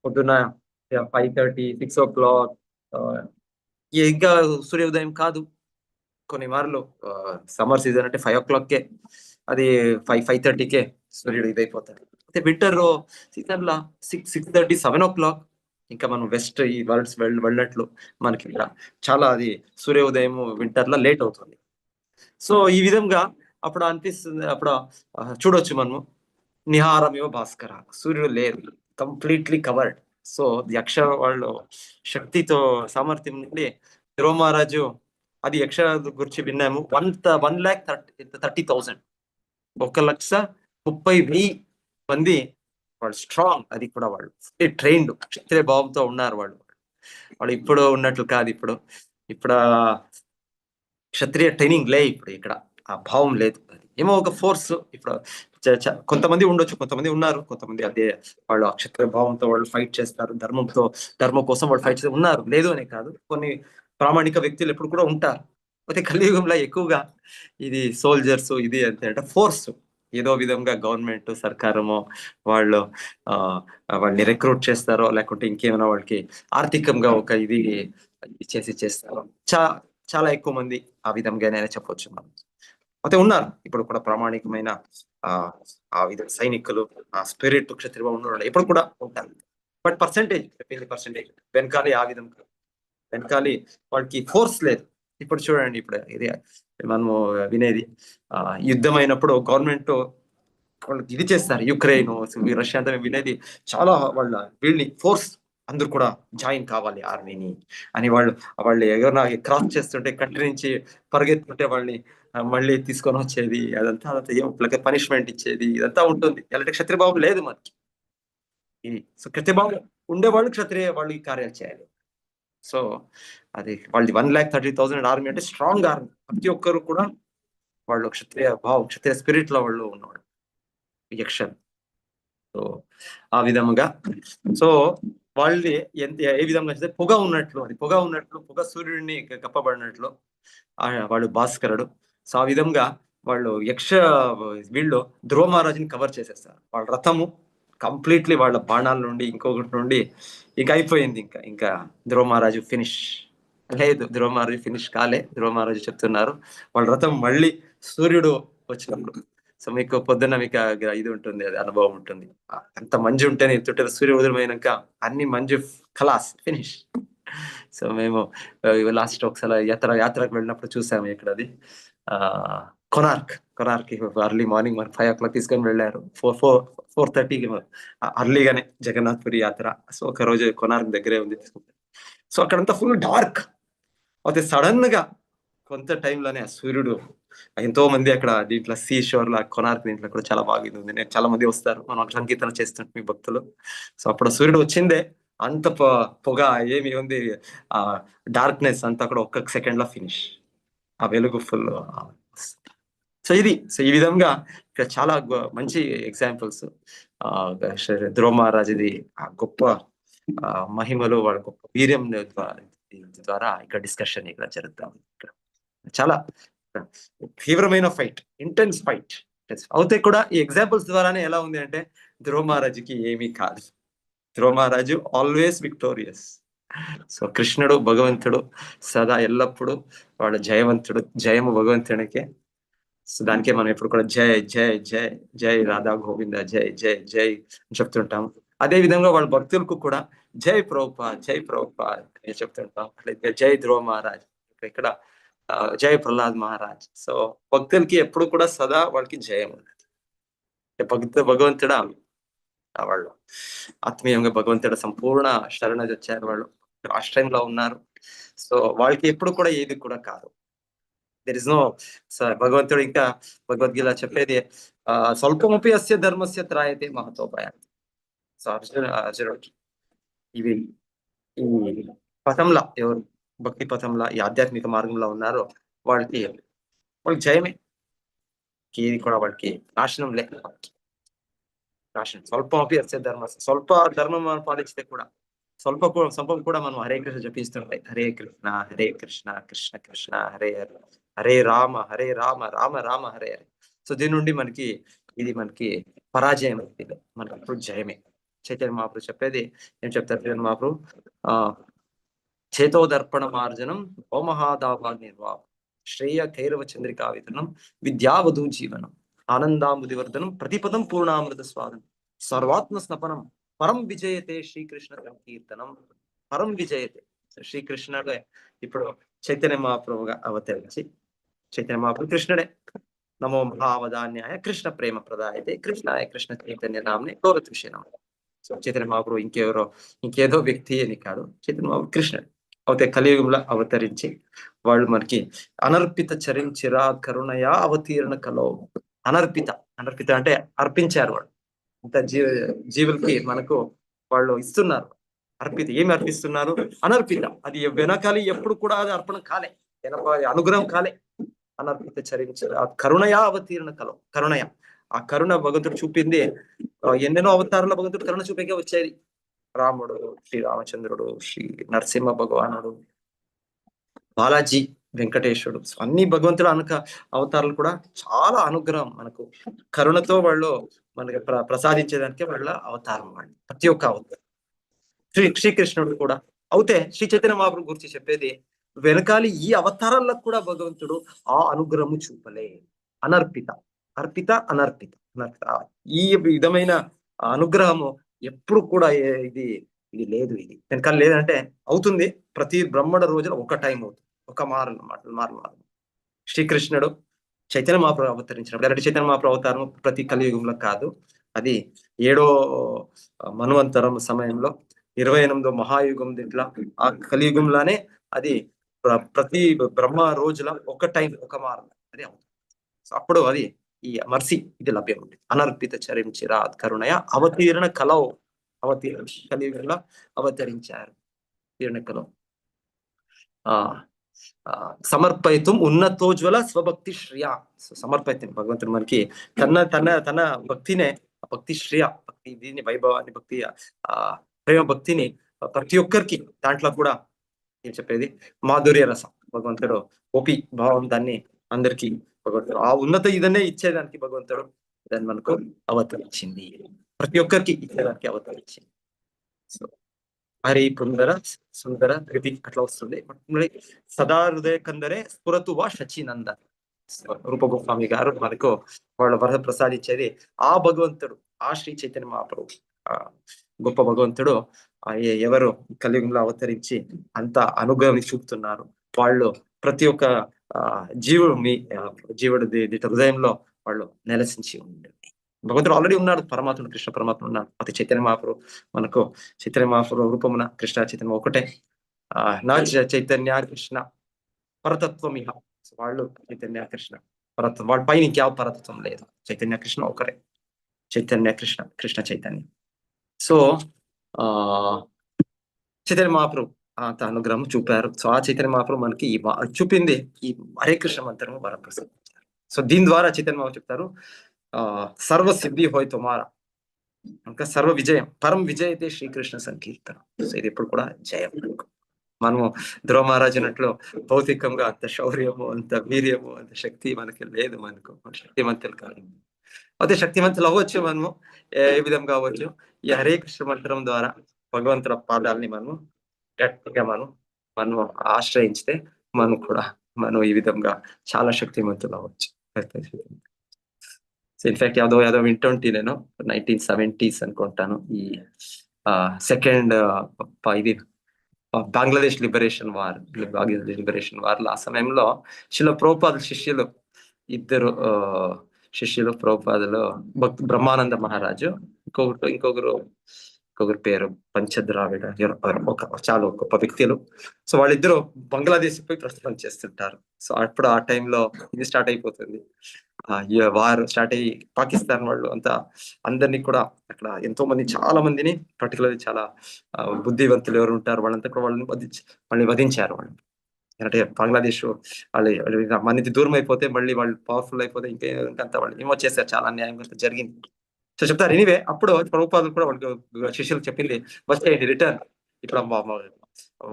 పొద్దున్న 5:30 6 o'clock ఇంకా సూర్యోదయం కాదు. కొన్ని మార్లు సమ్మర్ సీజన్ అంటే 5 o'clockకే, అది 5:30కే సూర్యుడు ఇదైపోతాడు. అయితే వింటర్ సీజన్ లో 6:30 7 o'clock ఇంకా మనం వెస్ట్ ఈ వర్డ్స్ వెళ్ళినట్లు మనకి ఇక్కడ చాలా అది సూర్యోదయం వింటర్ లో లేట్ అవుతుంది. సో ఈ విధంగా అప్పుడు అనిపిస్తుంది, అప్పుడు చూడొచ్చు మనము నిహారమేవ భాస్కర, సూర్యుడు లేరు, కంప్లీట్లీ కవర్డ్. సో యక్ష వాళ్ళు శక్తితో సామర్థ్యం నుండి ధ్రువ మహారాజు, అది యక్ష గురించి విన్నాము, 1,30,000 1,30,000 మంది వాళ్ళు స్ట్రాంగ్. అది కూడా వాళ్ళు ట్రైన్డ్ క్షత్రియ భావంతో ఉన్నారు వాళ్ళు ఇప్పుడు ఉన్నట్లు కాదు. ఇప్పుడు క్షత్రియ ట్రైనింగ్ లే, ఇప్పుడు ఇక్కడ ఆ భావం లేదు. ఏమో ఒక ఫోర్స్ ఇప్పుడు కొంతమంది ఉండొచ్చు, కొంతమంది ఉన్నారు, కొంతమంది అదే వాళ్ళు క్షత్రియ భావంతో వాళ్ళు ఫైట్ చేస్తారు, ధర్మం కోసం వాళ్ళు ఫైట్ చేస్తారు, ఉన్నారు, లేదు అనే కాదు. కొన్ని ప్రామాణిక వ్యక్తులు ఎప్పుడు కూడా ఉంటారు. అయితే కలియుగంలో ఎక్కువగా ఇది సోల్జర్స్ ఇది అంటే ఫోర్స్ ఏదో విధంగా గవర్నమెంట్ సర్కారమో వాళ్ళు వాళ్ళని రిక్రూట్ చేస్తారో లేకుంటే ఇంకేమైనా వాళ్ళకి ఆర్థికంగా ఒక ఇది చేస్తారో చాలా ఎక్కువ మంది ఆ విధంగానే చెప్పొచ్చు మనం. అయితే ఉన్నారు ఇప్పుడు కూడా ప్రామాణికమైన ఆ విధ సైనికులు, ఆ స్పిరిట్ క్షత్రియ ఉన్న ఇప్పుడు కూడా ఉంటారు. బట్ పర్సెంటేజ్ వెనకాలి ఆ విధంగా వెనకాలి వాళ్ళకి ఫోర్స్ లేదు. ఇప్పుడు చూడండి, ఇప్పుడు ఇది మనము వినేది యుద్ధం అయినప్పుడు గవర్నమెంట్ వాళ్ళకి ఇది చేస్తారు. యుక్రెయిన్, రష్యా అంతా వినేది చాలా వాళ్ళ వీళ్ళని ఫోర్స్ అందరూ కూడా జాయిన్ కావాలి ఆర్మీని అని. వాళ్ళు ఎవరైనా క్రాస్ చేస్తుంటే కంట్రీ నుంచి పరిగెత్తుంటే వాళ్ళని మళ్ళీ తీసుకొని వచ్చేది, అదంతా పనిష్మెంట్ ఇచ్చేది, ఇదంతా ఉంటుంది. ఎలాంటి క్షత్రియభావం లేదు మనకి. ఇది సో క్షత్రియభావం ఉండేవాళ్ళు క్షత్రియ వాళ్ళు ఈ కార్యాలు చేయాలి. సో అది వాళ్ళది 1,30,30,000 ఆర్మీ అంటే స్ట్రాంగ్ ఆర్మీ. ప్రతి ఒక్కరు కూడా వాళ్ళు క్షత్రియ స్పిరిట్ లో వాళ్ళు ఉన్నవాళ్ళు యక్షన్. సో ఆ విధముగా సో వాళ్ళని ఏ విధంగా చేస్తే పొగ ఉన్నట్లు పొగ సూర్యుడిని కప్పబడినట్లు వాడు భాస్కరుడు. సో ఆ విధంగా వాళ్ళు వీళ్ళు ధ్రువ మహారాజుని కవర్ చేసేస్తారు. వాళ్ళ రథము కంప్లీట్లీ వాళ్ళ బాణాల నుండి ఇంకొకటి నుండి ఇంకా అయిపోయింది. ఇంకా ధ్రువ మహారాజు ఫినిష్ లేదు. ధ్రువ మహారాజు ఫినిష్ కాలే. ధ్రువ మహారాజు చెప్తున్నారు వాళ్ళ రథం మళ్ళీ సూర్యుడు వచ్చినప్పుడు. సో మీకు పొద్దున్న మీకు ఇది ఉంటుంది, అది అనుభవం ఉంటుంది. అంత మంజు ఉంటేనే చుట్టూ సూర్య ఉదయమైనాక అన్ని మంజు ఖలాస్ ఫినిష్. సో మేము లాస్ట్ ఒకసారి యాత్రకు వెళ్ళినప్పుడు చూసాము ఇక్కడ అది కొనార్క్ అర్లీ మార్నింగ్ మరి 5 o'clock తీసుకొని వెళ్ళారు. 4:30కి అర్లీగానే జగన్నాథ్పురి యాత్ర. సో ఒక రోజు కొనార్క్ దగ్గరే ఉంది. సో అక్కడంతా ఫుల్ డార్క్. అయితే సడన్ గా కొంత టైంలోనే ఆ సూర్యుడు ఎంతో మంది అక్కడ దీంట్లో సీషోర్ లా కొనార్క్ దీంట్లో కూడా చాలా బాగా ఉంది. నేను చాలా మంది వస్తారు, మనం సంకీర్తన చేస్తుంటే మీ భక్తులు. సో అప్పుడు సూర్యుడు వచ్చిందే అంత పొగ ఏమి ఉంది, ఆ డార్క్నెస్ అంతా కూడా ఒక్క సెకండ్ లో ఫినిష్. ఆ వెలుగు ఫుల్. సో ఈ విధంగా ఇక్కడ చాలా మంచి ఎగ్జాంపుల్స్. ధ్రువ మహారాజుది ఆ గొప్ప మహిమలు, వాళ్ళ గొప్ప వీర్యం ద్వారా ఇక్కడ డిస్కషన్ ఇక్కడ జరుగుతాం. ఇక్కడ చాలా తీవ్రమైన ఫైట్, ఇంటెన్స్ ఫైట్ అవుతే కూడా ఈ ఎగ్జాంపుల్స్ ద్వారానే ఎలా ఉంది అంటే ధ్రువ మహారాజుకి ఏమీ కాదు. ధ్రువ మహారాజు ఆల్వేస్ విక్టోరియస్. సో కృష్ణుడు భగవంతుడు సదా ఎల్లప్పుడూ వాడు జయవంతుడు. జయము భగవంతునికే. సో దానికే మనం ఎప్పుడు కూడా జై జై జై జై రాధా గోవింద జై జై జై అని చెప్తుంటాం. అదే విధంగా వాళ్ళ భక్తులకు కూడా జై ప్రభుపాద్ అని చెప్తుంటాం. అట్లయితే జై ధ్రువ మహారాజ్, ఇక్కడ జై ప్రహ్లాద్ మహారాజ్. సో భక్తులకి ఎప్పుడు కూడా సదా వాళ్ళకి జయం ఉన్నది. భగవంతుడా వాళ్ళు ఆత్మీయంగా భగవంతుడు సంపూర్ణ శరణ వచ్చారు. వాళ్ళు ఆశ్రయంలో ఉన్నారు. సో వాళ్ళకి ఎప్పుడు కూడా ఏది కూడా కాదు. దెర్ ఇస్ నో భగవంతుడు ఇంకా భగవద్గీత చెప్పేది స్వల్పమపి అస్య ధర్మస్య త్రాయతే మహతోపాయ. సో అర్జునుడికి ఇవి ఈ పథంలో ఎవరు భక్తి పథంలో ఈ ఆధ్యాత్మిక మార్గంలో ఉన్నారో వాళ్ళకి జయమే. ఏది కూడా వాళ్ళకి నాశనం లేదు. నాశనం స్వల్పమపి అస్య ధర్మస్య, స్వల్ప ధర్మం మనం పాలించితే కూడా స్వల్పం కూడా మనం హరే కృష్ణ జపిస్తుంటాయి. హరే కృష్ణ కృష్ణ కృష్ణ హరే హరే, హరే రామ రామ రామ హరే హరే. సో దీని నుండి మనకి పరాజయం అవుతుంది, మనకి ఇప్పుడు జయమే. చైతన్య మహాప్రభు చెప్పేది ఏం చెప్తారు? చైతన్య మహాప్రభు చేతోదర్పణ మార్జనం ఓమహాదాభా నిర్వా శ్రేయ కైరవ చంద్రికా వితరణం విద్యావధూ జీవనం ఆనందాముదివర్ధనం ప్రతిపదం పూర్ణామృత స్వాదనం సర్వాత్మ స్నపనం పరం విజయతే శ్రీకృష్ణ సంకీర్తనం. పరం విజయతే శ్రీకృష్ణుడే ఇప్పుడు చైతన్య మహాప్రభుగా అవతరించి. చైతన్య మహాప్రభు కృష్ణుడే. నమో మహావదాన్యాయ కృష్ణ ప్రేమ ప్రదాయతే కృష్ణాయ కృష్ణ చైతన్య నామని గౌరవ విషయం. సో చైతన్య మహాప్రభు ఇంకేదో వ్యక్తి అని కాదు. చైతన్య మహాప్రభు కృష్ణుడు అవుతే కలియుగంలో అవతరించి వాళ్ళు మనకి అనర్పిత చరించిరా కరుణయా అవతీర్ణ కలో. అనర్పిత అంటే అర్పించారు. వాళ్ళు అంత జీవులకి మనకు వాళ్ళు ఇస్తున్నారు. ఏమి అర్పిస్తున్నారు? అనర్పిత. అది వెనకాలి ఎప్పుడు కూడా అది అర్పణ కాలే, అనుగ్రహం కాలే. అనర్పిత చరించారు కరుణయా అవతీర్ణ కలో. కరుణయ, ఆ కరుణ భగవంతుడు చూపింది. ఎన్నెన్నో అవతారంలో భగవంతుడు కరుణ చూపేకే వచ్చేది. రాముడు, శ్రీ రామచంద్రుడు, శ్రీ నరసింహ భగవానుడు, బాలాజీ వెంకటేశ్వరుడు. సో అన్ని భగవంతుడు అవతారాలు కూడా చాలా అనుగ్రహం మనకు కరుణతో వాళ్ళు మనకి ప్రసాదించేదానికే వాళ్ళ అవతారం వాళ్ళు ప్రతి ఒక్క అవతారం. శ్రీకృష్ణుడు కూడా అవుతే శ్రీ చైతన్య మహాప్రభు గురించి చెప్పేది వెనకాలి ఈ అవతారాలకు కూడా భగవంతుడు ఆ అనుగ్రహము చూపలే. అనర్పిత అనర్పిత ఈ విధమైన అనుగ్రహము ఎప్పుడు కూడా ఇది లేదు. ఇది వెనకాల లేదంటే అవుతుంది. ప్రతి బ్రహ్మణ రోజున ఒక టైం అవుతుంది, ఒక మారు. శ్రీకృష్ణుడు చైతన్య మహాప్రభు అవతరించినప్పుడు డైరెక్ట్ చైతన్య మహాప్రభు అవతారం ప్రతి కలియుగంలో కాదు. అది 7వ మన్వంతరం సమయంలో 28వ మహాయుగం దీంట్లో ఆ కలియుగంలోనే అది ప్రతి బ్రహ్మ రోజుల ఒక టైం ఒక మారు అది అవుతుంది. సో అప్పుడు అది ఈ మర్సి ఇది లభ్యం ఉంది. అనర్పిత చరించిరా కరుణయ అవతీర్ణ కలవు కలియుగంలో అవతరించారు. తీర్ణకలో సమర్పయితం ఉన్నతోజ్వల స్వభక్తి శ్రియ. సమర్పయితం భగవంతుడు మనకి తన భక్తినే భక్తి శ్రియ భక్తి దీన్ని వైభవాన్ని భక్తి ప్రేమ భక్తిని ప్రతి ఒక్కరికి దాంట్లో కూడా ఏం చెప్పేది మాధుర్య రసం భగవంతుడు ఓపి భావం దాన్ని అందరికి భగవంతుడు ఆ ఉన్నత ఇదన్నే ఇచ్చేదానికి భగవంతుడు దాన్ని మనకు అవతరించింది. ప్రతి ఒక్కరికి ఇచ్చేదానికి అవతరించింది. సో హరి పుందర సుందర గతి అట్లా వస్తుంది. సదా హృదయ కందరే స్ఫురతువా శచినంద. రూపగోస్వామి గారు మనకు వాళ్ళ వరద ప్రసాదించేది ఆ భగవంతుడు, ఆ శ్రీ చైతన్య మహాప్రభు గొప్ప భగవంతుడు ఎవరు కలియుగంలో అవతరించి అంత అనుగ్రహాన్ని చూపుతున్నారు. వాళ్ళు ప్రతి ఒక్క జీవుడు హృదయంలో వాళ్ళు నెలసించి ఉండండి. భగవంతుడు ఆల్రెడీ ఉన్నాడు, పరమాత్ముడు కృష్ణ పరమాత్మ ఉన్నాడు. అతి చైతన్య మహాప్రభు మనకు చైతన్య మహాప్రభు రూపమున కృష్ణ చైతన్యం ఒకటే. నా చైతన్య కృష్ణ పరతత్వం ఇహ. వాళ్ళు చైతన్య కృష్ణ పరతత్వం, వాళ్ళ పైన ఇంకేవ పరతత్వం లేదు. చైతన్య కృష్ణ ఒకరే, చైతన్య కృష్ణ కృష్ణ చైతన్యం. సో చైతన్య మహాప్రభు అంత అనుగ్రహం చూపారు. సో ఆ చైతన్య మహాప్రభు మనకి చూపింది ఈ హరే కృష్ణ మంత్రము వరప్రసాదించారు. సో దీని ద్వారా చైతన్య మహాప్రభు చెప్తారు సర్వ సిద్ధి హోయ్ తుమారా, ఇంకా సర్వ విజయం పరం విజయ అయితే శ్రీకృష్ణ సంకీర్తన. సో ఇది ఎప్పుడు కూడా జయం. మనము ధ్రువ మహారాజు అన్నట్లు భౌతికంగా అంత శౌర్యము అంత వీర్యము అంత శక్తి మనకి లేదు. మనకు శక్తివంతులు కాదు. అయితే శక్తివంతులు అవ్వచ్చు మనము ఏ విధంగా అవ్వచ్చు. ఈ హరే కృష్ణ మంత్రం ద్వారా భగవంతుల పాదాలని మనము గట్టిగా మనం ఆశ్రయించితే మనం ఈ విధంగా చాలా శక్తివంతులు అవ్వచ్చు. సో ఇన్ఫాక్ట్ యాదో వింటుంటే నేను 1970s అనుకుంటాను ఈ సెకండ్ ఇది బంగ్లాదేశ్ లిబరేషన్ వార్ ఆ సమయంలో శిల ప్రభుపాదుల శిష్యులు ఇద్దరు శిష్యులు ప్రభుపాదులు బ్రహ్మానంద మహారాజు ఇంకొకరు పేరు పంచద్రావిడ చాలా గొప్ప వ్యక్తులు. సో వాళ్ళిద్దరు బంగ్లాదేశ్ పోయి ప్రస్థానం చేస్తుంటారు. సో అప్పుడు ఆ టైంలో ఇది స్టార్ట్ అయిపోతుంది. వారు స్టార్ట్ అయ్యి పాకిస్తాన్ వాళ్ళు అంతా అందరినీ కూడా అక్కడ ఎంతో మంది చాలా మందిని పర్టికులర్లీ చాలా బుద్ధివంతులు ఎవరు ఉంటారు వాళ్ళంతా కూడా వాళ్ళని వధించారు. వాళ్ళు అంటే బంగ్లాదేశ్ వాళ్ళు మనకి దూరం అయిపోతే మళ్ళీ వాళ్ళు పవర్ఫుల్ అయిపోతే ఇంకంతా వాళ్ళు ఏమో చేశారు. చాలా అన్యాయం జరిగింది. సో చెప్తారు. ఎనీవే అప్పుడు ప్రభుపాదులు కూడా వాళ్ళకి శిష్యులు చెప్పింది వచ్చేయండి రిటర్న్. ఇప్పుడు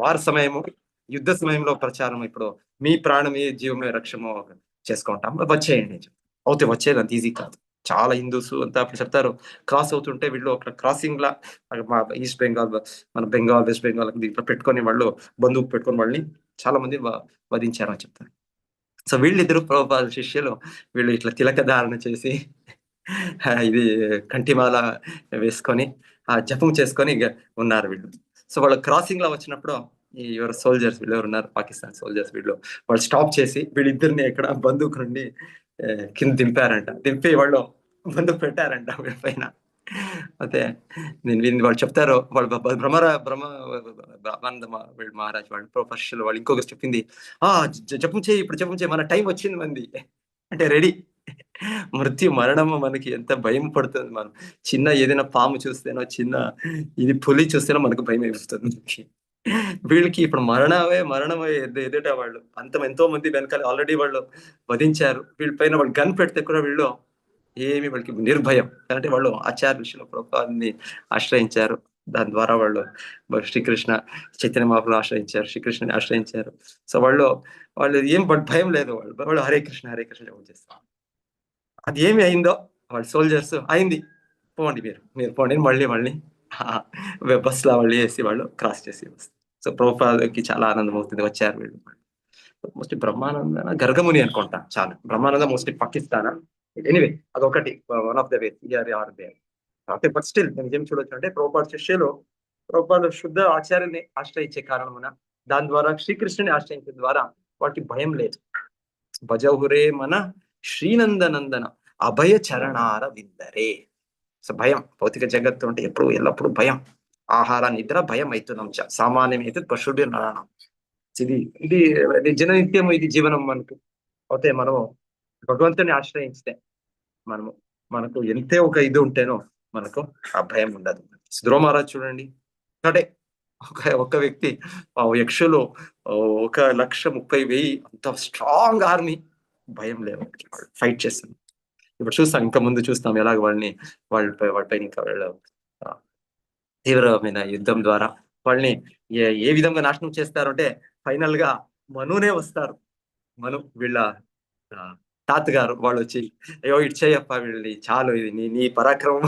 వార సమయము యుద్ధ సమయంలో ప్రచారం ఇప్పుడు మీ ప్రాణం మీ జీవమే రక్షము చేసుకుంటాం వచ్చేయండి. అవుతే వచ్చేది అంత ఈజీ కాదు. చాలా హిందూస్ అంతా అప్పుడు చెప్తారు క్రాస్ అవుతుంటే వీళ్ళు అక్కడ క్రాసింగ్ లా ఈస్ట్ బెంగాల్ మన బెంగాల్ వెస్ట్ బెంగాల్ దీంట్లో పెట్టుకొని వాళ్ళు బంధువు పెట్టుకొని వాళ్ళని చాలా మంది వధించారు అని చెప్తారు. సో వీళ్ళిద్దరు ప్రభుపాద శిష్యులు వీళ్ళు ఇట్లా తిలక ధారణ చేసి ఇది కంటిమాల వేసుకొని జపం చేసుకొని ఉన్నారు వీళ్ళు. సో వాళ్ళు క్రాసింగ్ లో వచ్చినప్పుడు ఎవరు సోల్జర్స్ వీళ్ళు ఎవరు ఉన్నారు పాకిస్తాన్ సోల్జర్స్ వాళ్ళు స్టాప్ చేసి వీళ్ళిద్దరిని ఎక్కడ బందూకు నుండి కింద దింపి వాళ్ళు బందూకు పెట్టారంట వీళ్ళ పైన. అయితే వాళ్ళు చెప్తారు వాళ్ళు బ్రహ్మానంద మహారాజ్ వాళ్ళు ప్రొఫెషనల్ వాళ్ళు ఇంకొకరు చెప్పింది జపం చేయి ఇప్పుడు జపం చేయి మన టైం వచ్చింది మంది అంటే రెడీ. మరణము మనకి ఎంత భయం పడుతుంది. మనం చిన్న ఏదైనా పాము చూస్తేనో చిన్న ఇది పులి చూస్తేనో మనకు భయం వేస్తుంది. వీళ్ళకి ఇప్పుడు మరణమే ఎదుట వాళ్ళు ఎంతో మంది వెనకాల ఆల్రెడీ వాళ్ళు వధించారు. వీళ్ళ పైన వాళ్ళు గన్ పెడితే కూడా వీళ్ళు ఏమి వాళ్ళకి నిర్భయం. అంటే వాళ్ళు ఆచార్య విషయంలో ప్రభుపాదుని ఆశ్రయించారు. దాని ద్వారా వాళ్ళు శ్రీకృష్ణ చైతన్య మహాప్రభుని ఆశ్రయించారు, శ్రీకృష్ణని ఆశ్రయించారు. సో వాళ్ళు ఏం భయం లేదు, వాళ్ళు హరే కృష్ణ జపం చేస్తారు. అది ఏమి అయిందో వాళ్ళు సోల్జర్స్ అయింది, పోండి మీరు పోండి, మళ్ళీ బస్ లా మళ్ళీ వేసి వాళ్ళు క్రాస్ చేసి వస్తారు. సో ప్రభుపాదకి చాలా ఆనందం అవుతుంది, వచ్చారు వీళ్ళు. మోస్ట్లీ బ్రహ్మానంద గర్గముని అనుకుంటా, చాలా బ్రహ్మానంద మోస్ట్లీ పాకిస్తాన్. ఎనీవే అదొకటి one of the way okay. But still నేను ఏం చూడొచ్చు అంటే ప్రభుపాద శిష్యులు ప్రభుపాద శుద్ధ ఆచార్యుని ఆశ్రయించే కారణమున, దాని ద్వారా శ్రీకృష్ణుని ఆశ్రయించడం ద్వారా వాటికి భయం లేదు. భజహురే మన శ్రీనందనందన అభయ చరణార విందరే. సో భయం, భౌతిక జగత్తు అంటే ఎల్లప్పుడు భయం. ఆహార నిద్ర భయం అవుతున్నాం, సామాన్యం అయితే పశువుడి నడనం. ఇది జననిత్యము, ఇది జీవనం మనకు. అయితే మనము భగవంతుని ఆశ్రయిస్తే మనకు ఎంతే ఒక ఇది ఉంటేనో మనకు ఆ భయం ఉండదు. ధ్రువ మహారాజ్ చూడండి, ఒకటే ఒక వ్యక్తి యక్షులు 1,30,000 అంత స్ట్రాంగ్ ఆర్మీ, భయం లేదు, ఫైట్ చేస్తున్నారు. ఇప్పుడు చూస్తాం, ఇంకా ముందు చూస్తాం ఎలాగ వాళ్ళపైన ఇంకా తీవ్రమైన యుద్ధం ద్వారా వాళ్ళని ఏ విధంగా నాశనం చేస్తారంటే ఫైనల్ గా మనునే వస్తారు. వీళ్ళ తాతగారు వాళ్ళు వచ్చి, అయ్యో ఇచ్చేయప్ప వీళ్ళని, చాలు, ఇది నీ పరాక్రమం,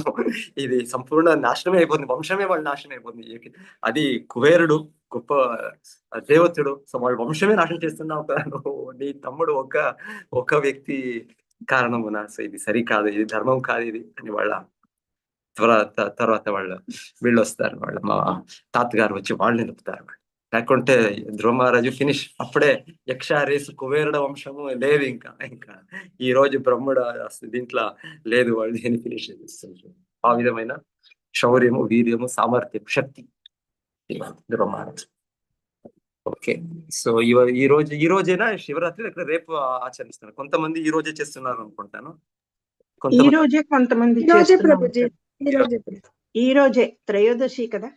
ఇది సంపూర్ణ నాశనమే అయిపోతుంది, వంశమే వాళ్ళు నాశనం అయిపోతుంది. అది కుబేరుడు గొప్ప దేవతుడు, సో వాళ్ళ వంశమే నాశనం చేస్తున్నావు కదా నువ్వు, నీ తమ్ముడు ఒక వ్యక్తి కారణమున, సో ఇది సరికాదు, ఇది ధర్మం కాదు ఇది అని వాళ్ళ తర్వాత వీళ్ళు వస్తారు, మా తాతగారు వచ్చి వాళ్ళని నిలుపుతారు. లేకుంటే ధ్రువ మహారాజు ఫినిష్, అప్పుడే యక్షారేసు కుబేరుడ వంశము లేదు, ఇంకా ఈ రోజు బ్రహ్ముడ దీంట్లో లేదు, వాళ్ళు దీన్ని ఫినిష్ చేస్తారు. ఆ విధమైన శౌర్యము, వీర్యము, సామర్థ్యం, శక్తి ధ్రువ మహారాజు. ఓకే. సో ఈ రోజేనా శివరాత్రి, ఇక్కడ రేపు ఆచరిస్తున్నారు? కొంతమంది ఈ రోజే చేస్తున్నారు అనుకుంటాను. కొంతమంది ఈ రోజే త్రయోదశి కదా.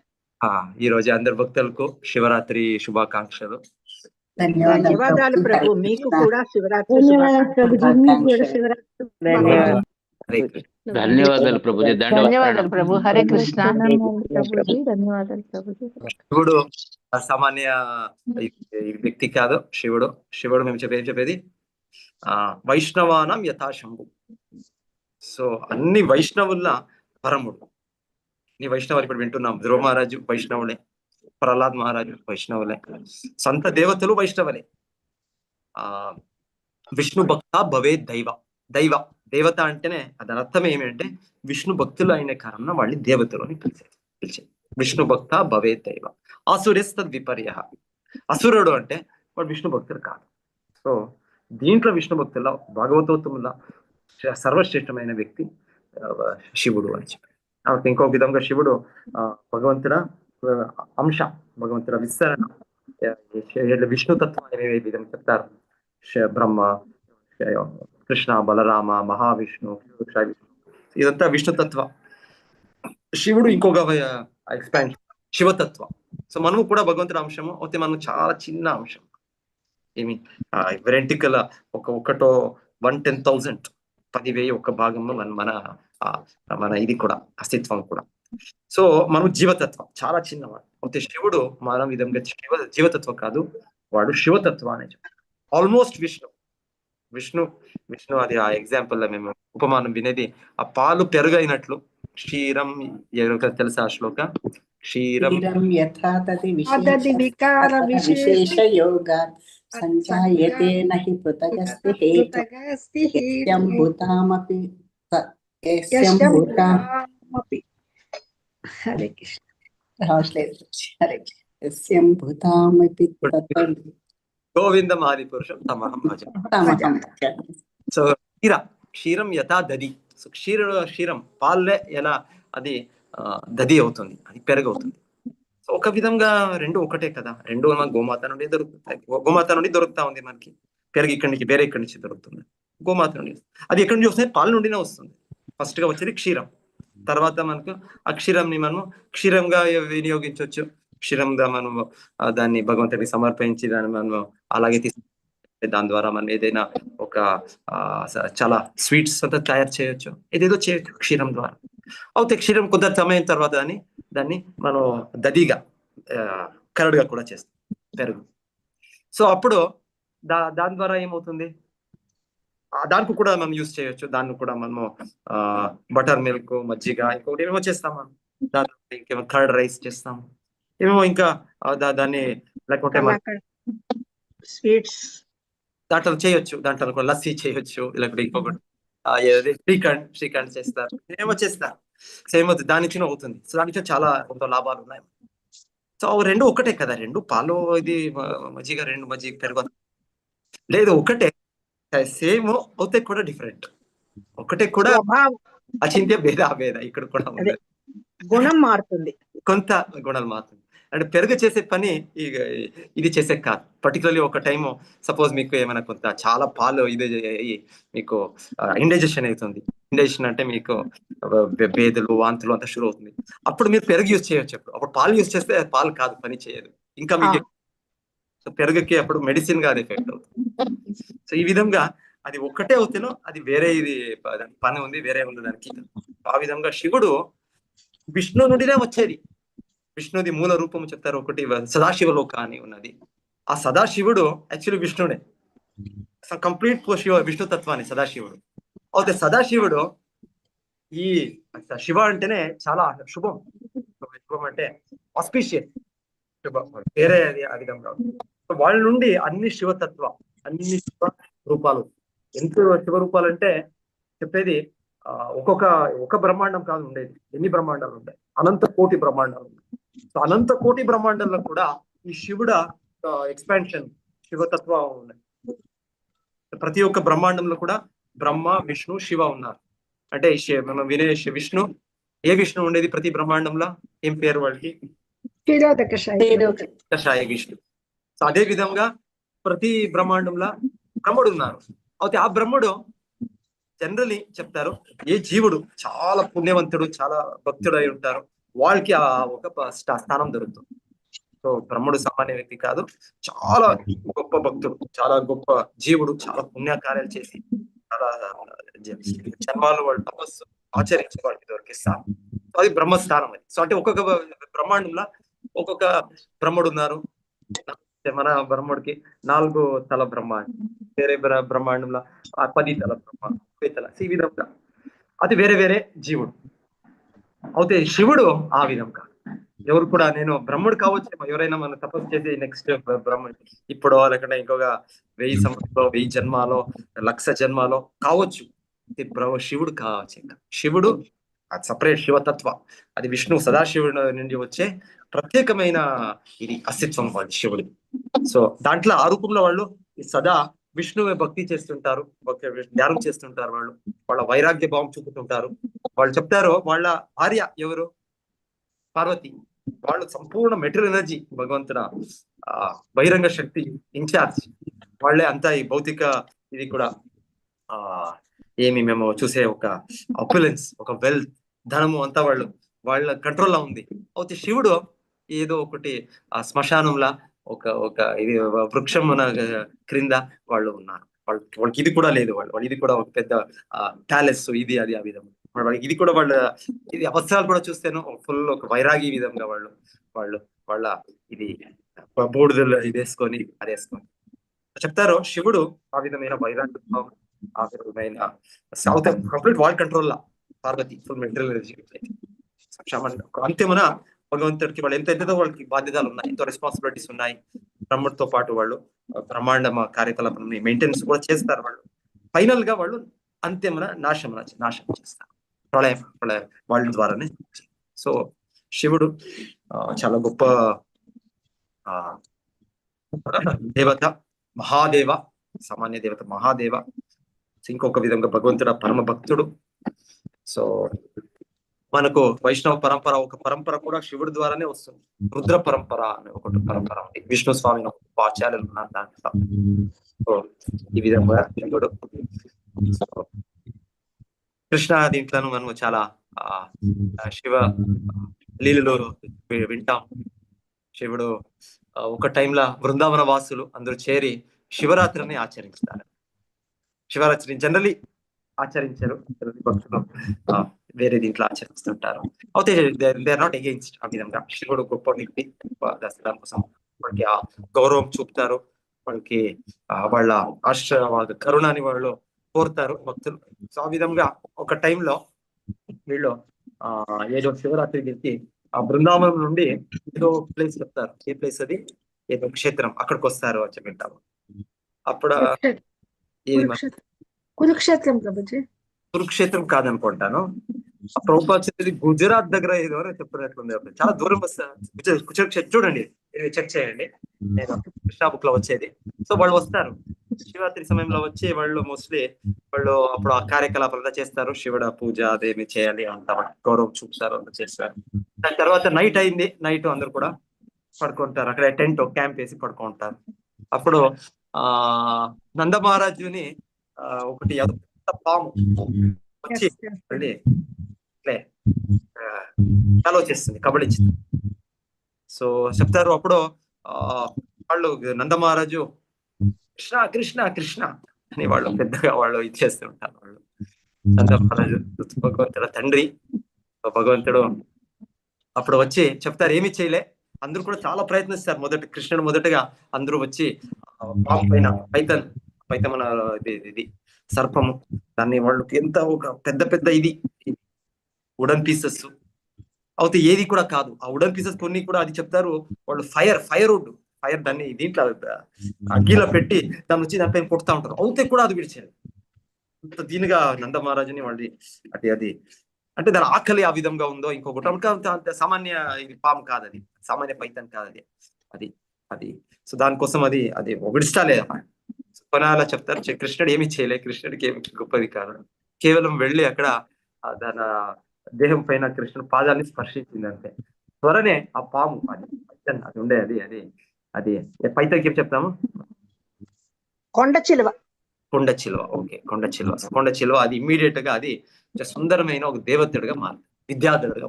ఈ రోజే అందరి భక్తులకు శివరాత్రి శుభాకాంక్షలు. ధన్యవాదాలు ప్రభు, మీకు కూడా శివరాత్రి ధన్యవాదాలు ప్రభుజీ. ధన్యవాదాలు ప్రభు. హరే కృష్ణ. ధన్యవాదాలు ప్రభుజీ. శివుడు సామాన్య వ్యక్తి కాదు. శివుడు మేము చెప్పేది వైష్ణవానం యథాశంభు. సో అన్ని వైష్ణవుల పరముడు. నీ వైష్ణవులు ఇప్పుడు వింటున్నాం, ధ్రువ మహారాజు వైష్ణవులే, ప్రహ్లాద్ మహారాజు వైష్ణవులే, సంత దేవతలు వైష్ణవులే. విష్ణు భక్త భవే దేవత అంటేనే దాని అర్థం ఏమిటంటే విష్ణు భక్తులు అయిన కారణం వాళ్ళని దేవతలు అని పిలిచే. విష్ణు భక్త భవే దైవ. అసురేస్తద్ విపర్య. అసురుడు అంటే వాడు విష్ణు భక్తులు కాదు. సో దీంట్లో విష్ణు భక్తుల్లో భాగవతోత్తముల సర్వశ్రేష్టమైన వ్యక్తి శివుడు అని చెప్పి. కాబట్టి ఇంకో విధంగా శివుడు భగవంతుడ అంశ, భగవంతుడ విస్తరణ, విష్ణుతత్వం అనే విధంగా చెప్తారు. బ్రహ్మ, కృష్ణ, బలరామ, మహావిష్ణు, ఇదంతా విష్ణుతత్వ. శివుడు ఇంకొక ఎక్స్పాన్షన్, శివతత్వం. సో మనము కూడా భగవంతుడి అంశము అయితే మనం చాలా చిన్న అంశం. ఏమి వెంట్రికల ఒకటో 1/10,000 10,000 ఒక భాగంలో మన ఇది కూడా అస్తిత్వం కూడా. సో మనం జీవతత్వం చాలా చిన్నవాడు. అయితే శివుడు మన విధంగా జీవతత్వం కాదు, వాడు శివతత్వం అని చెప్పి. ఆల్మోస్ట్ విష్ణు అది ఆ ఎగ్జాంపుల్ లో మేము ఉపమానం వినేది, ఆ పాలు పెరుగైనట్లు. క్షీరం ఎవరికైనా తెలుసా ఆ శ్లోక? క్షీరం సంజాయతే నహి పృథగస్తి హేతుం భూతామపి హరే కృష్ణ. గోవిందం ఆది పురుషం తమహం భజ. సో క్షీరం యథా దది. సో క్షీరం పాలే ఎలా అది దది అవుతుంది, అది పెరుగవుతుంది. సో ఒక విధంగా రెండు ఒకటే కదా. రెండు గోమాత నుండి దొరుకుతాయి. గోమాత నుండి దొరుకుతా ఉంది మనకి. పెరుగు ఇక్కడి నుంచి వేరే ఇక్కడి నుంచి దొరుకుతుంది. గోమాత నుండి అది ఎక్కడి నుంచి వస్తుంది? పాల నుండినే వస్తుంది. ఫస్ట్ గా వచ్చేది క్షీరం. తర్వాత మనకు అక్షీరంని మనము క్షీరంగా వినియోగించవచ్చు. క్షీరంగా మనము దాన్ని భగవంతుడికి సమర్పించి దాన్ని మనం అలాగే దాని ద్వారా మనం ఏదైనా ఒక చాలా స్వీట్స్ అంతా తయారు చేయొచ్చు, ఏదేదో చేయొచ్చు క్షీరం ద్వారా. అయితే క్షీరం కొంత సమయం తర్వాత దాన్ని మనం దదిగా కరడుగా కూడా చేస్తాం, పెరుగు. సో అప్పుడు దాని ద్వారా ఏమవుతుంది, దానికి కూడా మనం యూజ్ చేయొచ్చు. దాన్ని కూడా మనము బటర్ మిల్క్, మజ్జిగ, ఇంకొకటి ఏమేమో చేస్తాం మనం. దాంట్లో ఇంకేమో కర్డ్ రైస్ చేస్తాం, ఏమేమో ఇంకా దాన్ని లేకుంటే స్వీట్స్ దాంట్లో చేయొచ్చు. దాంట్లో లస్సీ చేయొచ్చు, లేకపోతే ఇంకొకటి శ్రీఖండ్ చేస్తారు, ఏమో చేస్తారు. సో ఏమవుతుంది, దాని నుంచి అవుతుంది. సో దాని నుంచి చాలా కొంత లాభాలు ఉన్నాయి. సో రెండు ఒకటే కదా, రెండు పాలు ఇది మజ్జిగ, రెండు మజ్జిగ పెరుగు లేదు, ఒకటే సేమ్ అవుతే కూడా డిఫరెంట్, ఒకటే కూడా అచింత్య భేద అభేద ఇక్కడ కూడా ఉంది. గుణం మారుతుంది, కొంత గుణాలు మారుతుంది. అంటే పెరుగు చేసే పని ఇది చేసే కాదు. పర్టికులర్లీ ఒక టైము సపోజ్ మీకు ఏమైనా కొంత చాలా పాలు ఇది మీకు ఇండైజెషన్ అవుతుంది. ఇండైజెషన్ అంటే మీకు బేదలు, వాంతులు అంతా షురు అవుతుంది. అప్పుడు మీరు పెరుగు యూజ్ చేయొచ్చు. అప్పుడు పాలు యూజ్ చేస్తే పాలు కాదు, పని చేయదు. ఇంకా మీకు పెరుగుకి అప్పుడు మెడిసిన్ గా అది ఎఫెక్ట్ అవుతుంది. సో ఈ విధంగా అది ఒక్కటే అవుతేనో అది వేరే ఇది పని ఉంది, వేరే ఉంది దానికి. ఆ విధంగా శివుడు విష్ణు నుండినే వచ్చేది. విష్ణుది మూల రూపం చెప్తారు, ఒకటి సదాశివ లోక అని ఉన్నది. ఆ సదాశివుడు యాక్చువల్లీ విష్ణుడే, కంప్లీట్ విష్ణు తత్వాన్ని సదాశివుడు. అయితే సదాశివుడు ఈ శివ అంటేనే చాలా శుభం. శుభం అంటే ఆస్పీషియస్, శుభం, వేరే అది ఆ విధంగా. వాళ్ళ నుండి అన్ని శివతత్వ, అన్ని శివ రూపాలు. ఎంత శివ రూపాలు అంటే చెప్పేది ఒక బ్రహ్మాండం కాదు ఉండేది, ఎన్ని బ్రహ్మాండాలు ఉంటాయి, అనంత కోటి బ్రహ్మాండాలు ఉంటాయి. సో అనంత కోటి బ్రహ్మాండంలో కూడా ఈ శివుడ ఎక్స్పాన్షన్, శివతత్వం ఉన్నాయి. ప్రతి ఒక్క బ్రహ్మాండంలో కూడా బ్రహ్మ, విష్ణు, శివ ఉన్నారు. అంటే మనం వినే విష్ణు, ఏ విష్ణు ఉండేది ప్రతి బ్రహ్మాండంలో, ఏం పేరు వాళ్ళకి, కషాయ విష్ణు. సో అదే విధంగా ప్రతి బ్రహ్మాండంలో బ్రహ్మడు ఉన్నారు. అయితే ఆ బ్రహ్మడు జనరలీ చెప్తారు, ఏ జీవుడు చాలా పుణ్యవంతుడు, చాలా భక్తుడు అయి ఉంటారు, వాళ్ళకి ఆ ఒక స్థానం దొరుకుతుంది. సో బ్రహ్మడు సామాన్య వ్యక్తి కాదు, చాలా గొప్ప భక్తుడు, చాలా గొప్ప జీవుడు, చాలా పుణ్యకార్యాలు చేసి చాలా జన్మాలు వాళ్ళు తపస్సు ఆచరించి వాళ్ళకి దొరికిస్తారు. అది బ్రహ్మస్థానం అది. సో అంటే ఒక్కొక్క బ్రహ్మాండంలో ఒక్కొక్క బ్రహ్మడు ఉన్నారు. మన బ్రహ్మడికి 4 తల బ్రహ్మ, వేరే బ్రహ్మాండంలో 10 తల బ్రహ్మ, 20 తల. ఈ విధంగా అది వేరే వేరే జీవుడు. అయితే శివుడు ఆ విధంగా ఎవరు కూడా, నేను బ్రహ్ముడు కావచ్చు, ఎవరైనా మనం తపస్సు చేసి నెక్స్ట్ బ్రహ్మడు ఇప్పుడు లేకుంటే ఇంకొక 1000 సంవత్సరాలు, 1000 జన్మాలో, 1,00,000 జన్మాలో కావచ్చు, శివుడు కావచ్చు. ఇంకా శివుడు అది సపరేట్ శివతత్వ, అది విష్ణు సదాశివుడు నుండి వచ్చే ప్రత్యేకమైన ఇది అస్తిత్వం వాళ్ళు శివుడి. సో దాంట్లో ఆ రూపంలో వాళ్ళు సదా విష్ణువే భక్తి చేస్తుంటారు, ధ్యానం చేస్తుంటారు. వాళ్ళు వాళ్ళ వైరాగ్య భావం చూపుతుంటారు. వాళ్ళు చెప్తారు, వాళ్ళ భార్య ఎవరు, పార్వతి. వాళ్ళు సంపూర్ణ మెటీరియల్ ఎనర్జీ, భగవంతుడ బహిరంగ శక్తి ఇన్ఛార్జ్ వాళ్ళే. అంతా ఈ భౌతిక ఇది కూడా ఏమి మేము చూసే ఒక అపులెన్స్, ఒక వెల్త్, ధనము అంతా వాళ్ళ కంట్రోల్లో ఉంది. అయితే శివుడు ఏదో ఒకటి ఆ శ్మశానంలా ఒక ఇది వృక్షం క్రింద వాళ్ళు ఉన్నారు. వాళ్ళకి ఇది కూడా లేదు, వాళ్ళు ఇది కూడా ఒక పెద్ద ప్యాలెస్, ఇది అది ఆ విధంగా వాళ్ళకి ఇది కూడా ఇది అవసరాలు కూడా చూస్తేనో ఫుల్ ఒక వైరాగి విధంగా వాళ్ళ ఇది బూడిదలు ఇది వేసుకొని అది వేసుకొని చెప్తారు. శివుడు ఆ విధమైన వైరాగ్య భావం, ఆ విధమైన సౌత్ కంప్లీట్ వాల్ కంట్రోల్ లా, పార్వతి ఫుల్ మెటీరియల్ ఎనర్జీ. అంతేమన భగవంతుడికి వాళ్ళు ఎంతో వాళ్ళకి బాధ్యతలు ఉన్నాయి, ఎంతో రెస్పాన్సిబిలిటీస్ ఉన్నాయి. బ్రహ్మడితో పాటు వాళ్ళు బ్రహ్మాండ కార్యకలాపాలని మెయింటెనెన్స్ కూడా చేస్తారు. వాళ్ళు ఫైనల్ గా వాళ్ళు అంతేమన నాశనం చేస్తారు, ప్రళయం వాళ్ళ ద్వారానే. సో శివుడు చాలా గొప్ప దేవత, మహాదేవ, సామాన్య దేవత మహాదేవ. ఇంకొక విధంగా భగవంతుడు పరమ భక్తుడు. సో మనకు వైష్ణవ పరంపర, ఒక పరంపర కూడా శివుడి ద్వారానే వస్తుంది. రుద్ర పరంపర అనే ఒకటి పరంపర ఉంది. విష్ణు స్వామి ఆచార్యులు ఉన్నారు దాంట్లో. సో ఈ విధంగా శివుడు, కృష్ణ దీంట్లోనూ మనం చాలా శివ లీలలో వింటాం. శివుడు ఒక టైంలో బృందావన వాసులు అందరూ చేరి శివరాత్రిని ఆచరిస్తారు. శివరాత్రిని జనరలీ ఆచరించారు భక్తులు, వేరే దీంట్లో ఆచరిస్తుంటారు. అయితే దే ఆర్ నాట్ అగెయిన్స్ట్ ఆ విధంగా. శివుడు గొప్ప వ్యక్తి, దానికోసం వాళ్ళకి ఆ గౌరవం చూపుతారు, వాళ్ళకి వాళ్ళ ఆశీర్వాద కరుణాని వాళ్ళు కోరుతారు భక్తులు. సో ఆ విధంగా ఒక టైంలో వీళ్ళు ఏదో శివరాత్రి గురించి ఆ బృందావనం నుండి ఏదో ప్లేస్ చెప్తారు. ఏ ప్లేస్ అది, ఏదో క్షేత్రం, అక్కడికి వస్తారు అని చెప్పిటాము. అప్పుడు ఏది కురుక్షేత్రం ప్రభుజీ. కురుక్షేత్రం కాదనుకుంటాను. ఆ ప్రభుపాద చెప్పేది గుజరాత్ దగ్గర ఏదో చెప్పినట్లుంది. చాలా దూరం వస్తారు. కురుక్షేత్రం చూడండి, చెక్ చేయండి, నేను కృష్ణా బుక్ లో వచ్చేది. సో వాళ్ళు వస్తారు శివరాత్రి సమయంలో వచ్చి, వాళ్ళు మోస్ట్లీ వాళ్ళు అప్పుడు ఆ కార్యకలాపాలు చేస్తారు. శివుడ పూజ అదేమి చేయాలి అంత గౌరవం చూపుతారు, అంత చేస్తారు. దాని తర్వాత నైట్ అయింది, నైట్ అందరు కూడా పడుకుంటారు. అక్కడ టెంట్ క్యాంప్ వేసి పడుకుంటారు. అప్పుడు నంద మహారాజుని ఒకటి పాము వచ్చి ఆలోచిస్తుంది, కబళిస్తుంది. సో చెప్తారు అప్పుడు వాళ్ళు నంద మహారాజు కృష్ణ కృష్ణ కృష్ణ అని వాళ్ళు పెద్దగా వాళ్ళు ఇది చేస్తూ ఉంటారు. వాళ్ళు నంద మహారాజు భగవంతుడు తండ్రి, భగవంతుడు అప్పుడు వచ్చి చెప్తారు ఏమి చేయలే. అందరూ కూడా చాలా ప్రయత్నిస్తారు. కృష్ణుడు మొదటగా అందరూ వచ్చి పాము పైన పైతమన ఇది సర్పము, దాన్ని వాళ్ళు ఎంత ఒక పెద్ద పెద్ద ఇది వుడన్ పీసెస్ అయితే ఏది కూడా కాదు. ఆ వుడన్ పీసెస్ కొన్ని కూడా అది చెప్తారు వాళ్ళు ఫైర్ దాన్ని దీంట్లో అగ్గిలో పెట్టి దాని వచ్చి దానిపైన కొడుతూ ఉంటారు. అవుతే కూడా అది విడిచేది. దీనిగా నంద మహారాజుని వాళ్ళు అది అంటే దాని ఆకలి ఆ విధంగా ఉందో ఇంకొకటి సామాన్య ఇది పాము కాదు, అది సామాన్య పైతన్ కాదు, అది సో దానికోసం అది ఒగిడిస్తాలే. కొనాలా చెప్తారు కృష్ణుడు ఏమి చేయలే, కృష్ణుడికి ఏమి గొప్పది కాదు, కేవలం వెళ్ళి అక్కడ దాని దేహం పైన కృష్ణుడు పాదాన్ని స్పర్శించింది అంతే. త్వరనే ఆ పాము అది ఉండే అది పైతకి ఏం చెప్తాము, కొండ చిలువ. ఓకే, కొండ చిలువ. అది ఇమ్మీడియట్ గా అది సుందరమైన ఒక దేవతడుగా మారి విద్యాధరుడుగా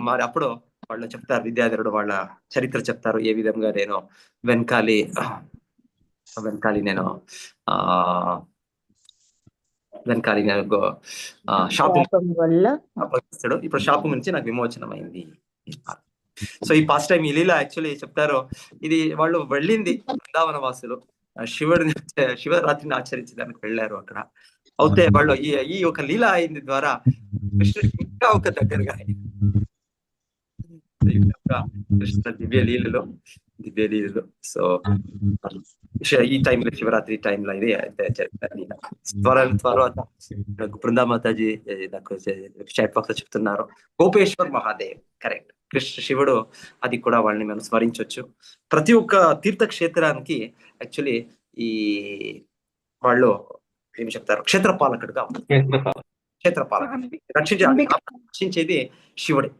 మారి అప్పుడు వాళ్ళు చెప్తారు, విద్యాధరుడు వాళ్ళ చరిత్ర చెప్తారు. ఏ విధంగా నేను వెనకాలి నేను శాపం వల్ల ఇప్పుడు శాపం నుంచి నాకు విమోచనం అయింది. సో ఈ పాస్ట్ టైం ఈ లీల యాక్చువల్లీ చెప్తారు, ఇది వాళ్ళు వెళ్ళింది బృందావన వాసులు శివరాత్రిని ఆచరించడానికి వెళ్ళారు అక్కడ. అయితే వాళ్ళు ఈ ఒక లీల అయింది ద్వారా కృష్ణుడు ఇంకా ఒక దగ్గరగా కృష్ణ దివ్య లీలలో. సో ఈ టైంలో శివరాత్రి టైంలో ఇది తర్వాత బృందామాతాజీ నాకు చాట్ బాక్స్ లో చెప్తున్నారు గోపేశ్వర్ మహాదేవ్. కరెక్ట్, శివుడు అది కూడా వాళ్ళని మనం స్మరించవచ్చు. ప్రతి ఒక్క తీర్థక్షేత్రానికి యాక్చువల్లీ ఈ వాళ్ళు ఏమి చెప్తారు, క్షేత్రపాలకుడుగా రక్షించేది శివుడే.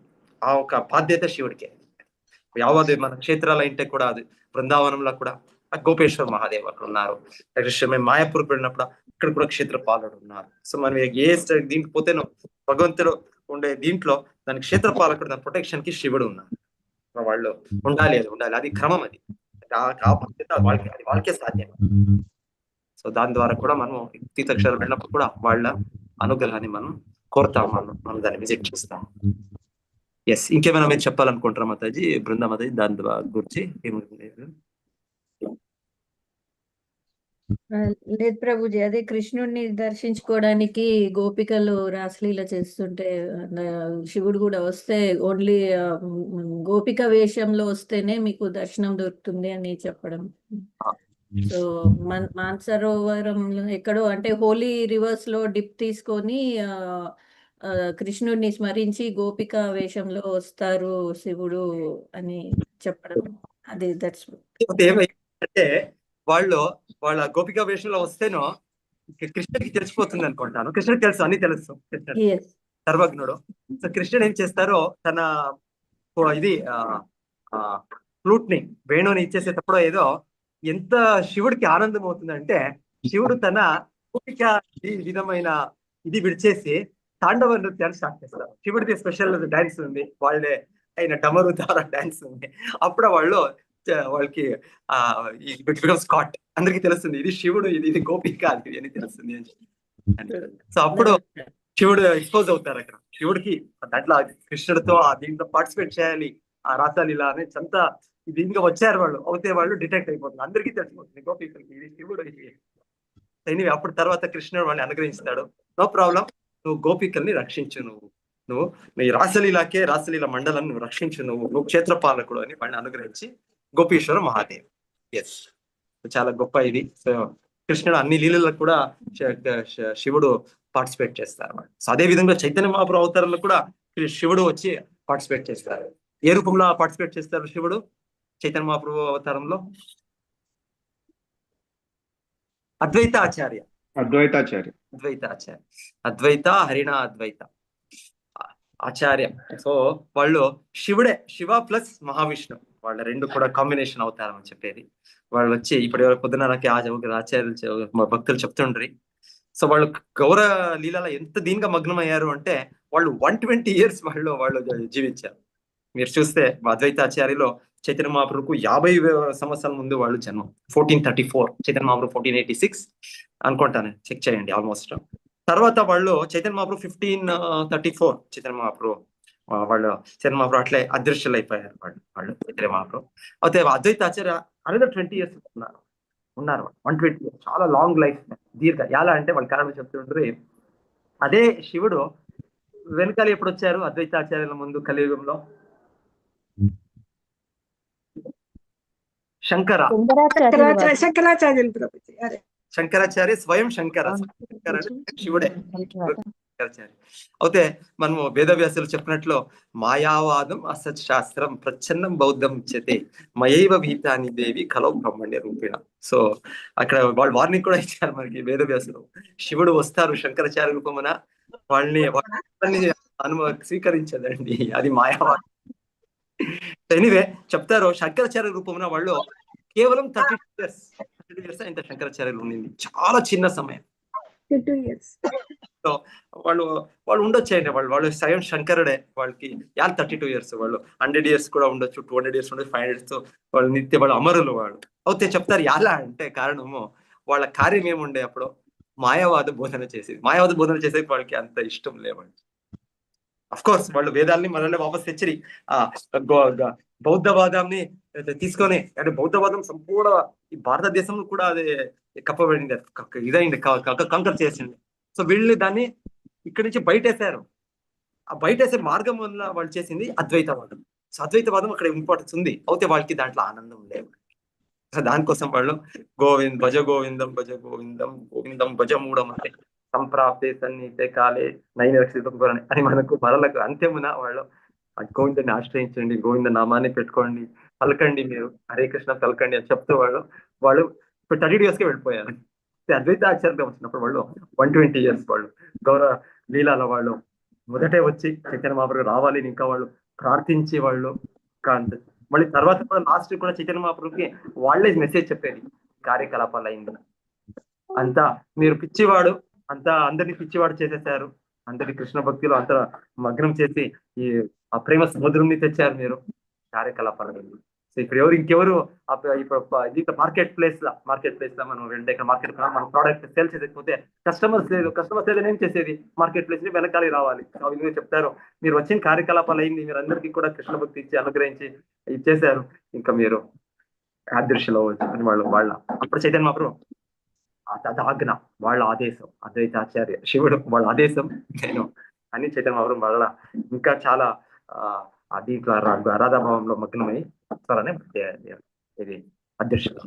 ఆ ఒక బాధ్యత శివుడికే. యావది మన క్షేత్రాలు అంటే కూడా అది బృందావనంలో కూడా గోపేశ్వర్ మహాదేవ్ అక్కడ ఉన్నారు. మేము మాయాపూర్కి వెళ్ళినప్పుడు ఇక్కడ కూడా క్షేత్రపాలుడు ఉన్నారు. సో మనం ఏ దీనికి పోతేనో భగవంతుడు ఉండే దీంట్లో దాని క్షేత్రపాలకుడు, దాని ప్రొటెక్షన్ కి శివుడు ఉన్నారు. వాళ్ళు ఉండాలి, అది క్రమం, అది వాళ్ళకే సాధ్యం. సో దాని ద్వారా కూడా మనం తీర్థక్షేత్రాలు వెళ్ళినప్పుడు కూడా వాళ్ళ అనుగ్రహాన్ని మనం కోరుతాం, మనం దాన్ని విజిట్ చేస్తాం. ఎస్, ఇంకేమైనా మీరు చెప్పాలనుకుంటారా మాతాజీ, బృందా మాతాజీ, దాని గురించి ఏముంటుంది? లేదు ప్రభుజీ, అదే కృష్ణుడిని దర్శించుకోవడానికి గోపికలు రాసలీల చేస్తుంటే శివుడు కూడా వస్తే ఓన్లీ గోపిక వేషంలో వస్తేనే మీకు దర్శనం దొరుకుతుంది అని చెప్పడం. సో మానసరోవరంలో ఎక్కడో అంటే హోలీ రివర్స్ లో డిప్ తీసుకొని కృష్ణుడిని స్మరించి గోపిక వేషంలో వస్తారు శివుడు అని చెప్పడం. అది దట్స్ అంటే వాళ్ళ గోపిక వేషంలో వస్తేనో కృష్ణుడికి తెలిసిపోతుంది అనుకుంటాను. కృష్ణుడికి తెలుసు, అన్ని తెలుసు, సర్వజ్ఞుడు. సో కృష్ణుడు ఏం చేస్తారో తన ఇది ఫ్లూట్ ని, వేణుని ఇచ్చేసేటప్పుడు ఏదో ఎంత శివుడికి ఆనందం అవుతుందంటే శివుడు తన గోపిక విధమైన ఇది విడిచేసి తాండవ నృత్యాన్ని స్టార్ట్ చేస్తారు. శివుడికి స్పెషల్ డాన్స్ ఉంది, వాళ్ళే అయిన డమరు తార డాన్స్ ఉంది. అప్పుడు వాళ్ళు వాళ్ళకి స్కాట్ అందరికి తెలుస్తుంది ఇది శివుడు, ఇది గోపిక అని తెలుస్తుంది అని. సో అప్పుడు శివుడు ఎక్స్పోజ్ అవుతారు అక్కడ. శివుడికి దాంట్లో కృష్ణుడితో దీంట్లో పార్టిసిపేట్ చేయాలి ఆ రాసాలీల అని అంతా దీనిగా వచ్చారు వాళ్ళు. అవుతే వాళ్ళు డిటెక్ట్ అయిపోతుంది, అందరికీ తెలిసిపోతుంది గోపికలకి ఇది శివుడు ఇది. ఎనివే అప్పుడు తర్వాత కృష్ణుడు వాళ్ళని అనుగ్రహిస్తాడు. నో ప్రాబ్లం, నువ్వు గోపికల్ని రక్షించు, నువ్వు నీ రాసలీల మండలం నువ్వు రక్షించు, నువ్వు క్షేత్రపాలకుడు అని వాళ్ళని అనుగ్రహించి గోపీశ్వర మహాదేవ్. ఎస్, చాలా గొప్ప ఇది. సో కృష్ణుడు అన్ని లీలలకు కూడా శివుడు పార్టిసిపేట్ చేస్తారు. సో అదే విధంగా చైతన్య మహాప్రభు అవతారంలో కూడా శివుడు వచ్చి పార్టిసిపేట్ చేస్తారు. ఏ రూపంలో పార్టిసిపేట్ చేస్తారు శివుడు చైతన్య మహాప్రభు అవతారంలో? అద్వైతాచార్య, అద్వైత హరిణ అద్వైత ఆచార్య. సో వాళ్ళు శివ ప్లస్ మహావిష్ణు వాళ్ళ రెండు కూడా కాంబినేషన్ అవతారం అని చెప్పేది. వాళ్ళు వచ్చి ఇప్పుడు పొద్దున ఆచార్యులు భక్తులు చెప్తుండ్రి. సో వాళ్ళు గౌర లీలలో ఎంత దీనిగా మగ్నం అయ్యారు అంటే వాళ్ళు 120 years వాళ్ళు జీవించారు. మీరు చూస్తే అద్వైతాచార్యలో చైతన్య మహాప్రభుకు 50 సంవత్సరాల ముందు వాళ్ళు జన్మం. 1434, చైతన్య మహాప్రభు 1486 అనుకుంటాను, చెక్ చేయండి ఆల్మోస్ట్. తర్వాత వాళ్ళు చైతన్య మహాప్రభు 1534 చైతన్య మహాప్రభు చైతన్య మహాప్రభు అట్లే అదృశ్యులు అయిపోయారు వాళ్ళు చైతన్య మహాప్రభు. అయితే అద్వైతాచార్య అనదర్ 20 years ఉన్నారు 120 years, చాలా లాంగ్ లైఫ్, దీర్ఘ. ఎలా అంటే వాళ్ళు కారణం చెప్తుంటారు. అదే శివుడు వెనకాల ఎప్పుడు వచ్చారు అద్వైతాచార్యుల ముందు కలియుగంలో? శంకరాచార్యులు ప్రభుజీ. అరే శంకరాచార్య స్వయం శివుడే శంకరాచార్య. అయితే మనము వేదవ్యాసులు చెప్పినట్లు మాయావాదం అసత్ శాస్త్రం ప్రచ్ఛన్నం బౌద్ధం ఇచ్చతే మయైవ భీతాని దేవి కలో బ్రహ్మణ్య రూపిణ. సో అక్కడ వాళ్ళు వార్నింగ్ కూడా ఇచ్చారు మనకి వేదవ్యాసులు. శివుడు వస్తారు శంకరాచార్య రూపమున, వాళ్ళని స్వీకరించదండి, అది మాయావాదం. ఎనీవే చెప్తారు శంకరాచార్య రూపమున వాళ్ళు కేవలం 32 years ఇంత శంకరాచార్యులు ఉండింది, చాలా చిన్న సమయం. 2 years. సో వాళ్ళు ఉండొచ్చేయండి, వాళ్ళు స్వయం శంకరుడే. వాళ్ళకి 32 years, వాళ్ళు 100 years కూడా ఉండొచ్చు, 200 years ఉండొచ్చు, 500 years. వాళ్ళు వాళ్ళు అమరులు వాళ్ళు. అయితే చెప్తారు ఎలా అంటే కారణము వాళ్ళ కార్యం ఏముండే అప్పుడు మాయావాద బోధన చేసేది. మాయావాద బోధన చేసేది వాళ్ళకి అంత ఇష్టం లేవండి. అఫ్ కోర్స్ వాళ్ళు వేదాల్ని మనల్ని వాపస్ తెచ్చి బౌద్ధవాదాన్ని తీసుకొని, అంటే బౌద్ధవాదం సంపూర్ణ ఈ భారతదేశంలో కూడా అది కప్పబడింది, ఇదైంది, కంకర్ చేసింది. సో వీళ్ళు దాన్ని ఇక్కడి నుంచి బయటేశారు. ఆ బయటేసే మార్గం వల్ల వాళ్ళు చేసింది అద్వైతవాదం. సో అద్వైతవాదం అక్కడ ఇంపార్టెన్స్ ఉంది, అయితే వాళ్ళకి దాంట్లో ఆనందం లేదు. సో దానికోసం వాళ్ళు భజ గోవిందం భజ గోవిందం గోవిందం భజ మూఢం అంటే సంప్రాప్తే సన్నిహితే కాలే నైనరక్షితం అని మనకు మరలకు అంత్యమున వాళ్ళు గోవిందాన్ని ఆశ్రయించండి, గోవింద నామాన్ని పెట్టుకోండి, పలకండి, మీరు హరే కృష్ణ పలకండి అని చెప్తూ వాళ్ళు ఇప్పుడు 30 years వెళ్ళిపోయారు. అద్వైతాచార్యులు వచ్చినప్పుడు వాళ్ళు 120 years వాళ్ళు గౌరవ లీలాల వాళ్ళు మొదటే వచ్చి చైతన్య మహాప్రభు రావాలి, ఇంకా వాళ్ళు ప్రార్థించి వాళ్ళు మళ్ళీ తర్వాత కూడా లాస్ట్ కూడా చైతన్య మహాప్రభుకి వాళ్ళే మెసేజ్ చెప్పేది కార్యకలాపాలు అయింది. అంతా మీరు పిచ్చివాడు, అంతా అందరినీ పిచ్చివాడు చేసేసారు, అందరి కృష్ణ భక్తిలో అంత మగ్నం చేసి ఆ ప్రేమ సముద్రంని తెచ్చారు మీరు కార్యకలాపాలు. సో ఇక్కడ ఇంకెవరు ఇప్పుడు మార్కెట్ ప్లేస్ లా మనం వెంటనే ఇక్కడ మార్కెట్ మన ప్రోడక్ట్ సేల్ చేయకపోతే కస్టమర్స్ లేదు, ఏం చేసేది? మార్కెట్ ప్లేస్ ని వెనకాలి రావాలి. చెప్తారు మీరు వచ్చిన కార్యకలాపాలు అయింది, మీరు అందరికీ కూడా కృష్ణ భక్తి ఇచ్చి అనుగ్రహించి ఇచ్చేసారు, ఇంకా మీరు ఆదర్శలో అని వాళ్ళ అప్పుడు చైతన్య మహాప్రభు ఆజ్ఞ, వాళ్ళ ఆదేశం, అద్వైతాచార్య శివుడు వాళ్ళ ఆదేశం నేను అని చైతన్య మహాప్రభు వాళ్ళ ఇంకా చాలా దీంట్లో ఆరాధాభావంలో మగ్నమై వస్తారనే ఇది అధ్యక్షుడు.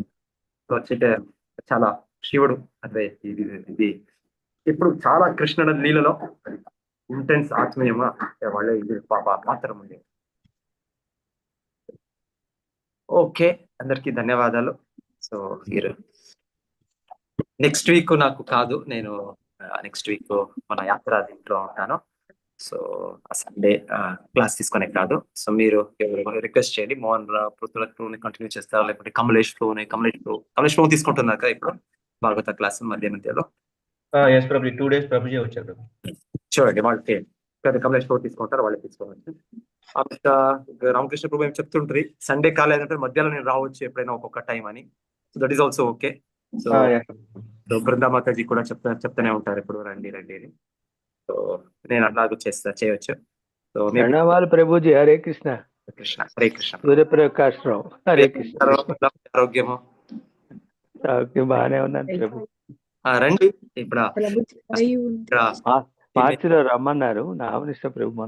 చాలా శివుడు అదే ఇది ఇప్పుడు చాలా కృష్ణుడు లీలలో ఇంటెన్స్ ఆత్మీయమా వాళ్ళే ఇది పాత్ర ఉంది. ఓకే, అందరికీ ధన్యవాదాలు. సో మీరు నెక్స్ట్ వీక్ నాకు కాదు, నేను నెక్స్ట్ వీక్ మన యాత్ర దీంట్లో ఉంటాను. సో ఆ సండే క్లాస్ తీసుకునే కాదు. సో మీరు రిక్వెస్ట్ చేయండి, మోహన్ పృథ్వీ ఫ్లోని కంటిన్యూ చేస్తారా, లేకపోతే కమలేష్ ఫ్లో తీసుకుంటున్నారు కదా ఇప్పుడు భాగవత క్లాస్ మధ్యాహ్నం. 2 days ప్రభుజీ వచ్చారు. చూడండి వాళ్ళకి కమలేష్ స్టోర్ తీసుకుంటారు, వాళ్ళే తీసుకోవచ్చు. ఇంకా రామకృష్ణ ప్రభు ఏం చెప్తుంటారు, సండే కాలేదంటే మధ్యాహ్నం నేను రావచ్చు ఎప్పుడైనా ఒక్కొక్క టైం అని. So that is also okay. So Brinda Mataji కూడా చెప్తానే ఉంటారు ఎప్పుడు రండి రండి అని. సో నేను అట్లాగూ చేయొచ్చు. సో ప్రణామాలు ప్రభుజీ. హరే కృష్ణ. కృష్ణ, హరే కృష్ణ. సూర్యప్రకాష్ రావు. హరే కృష్ణ. ఆరోగ్యము బాగానే ఉన్నాను ప్రభు. రండి ఇప్పుడు ప్రభు చెయ్యి ఉంది. మార్చిలో రమ్మన్నారు. నామనిష్ట ప్రభు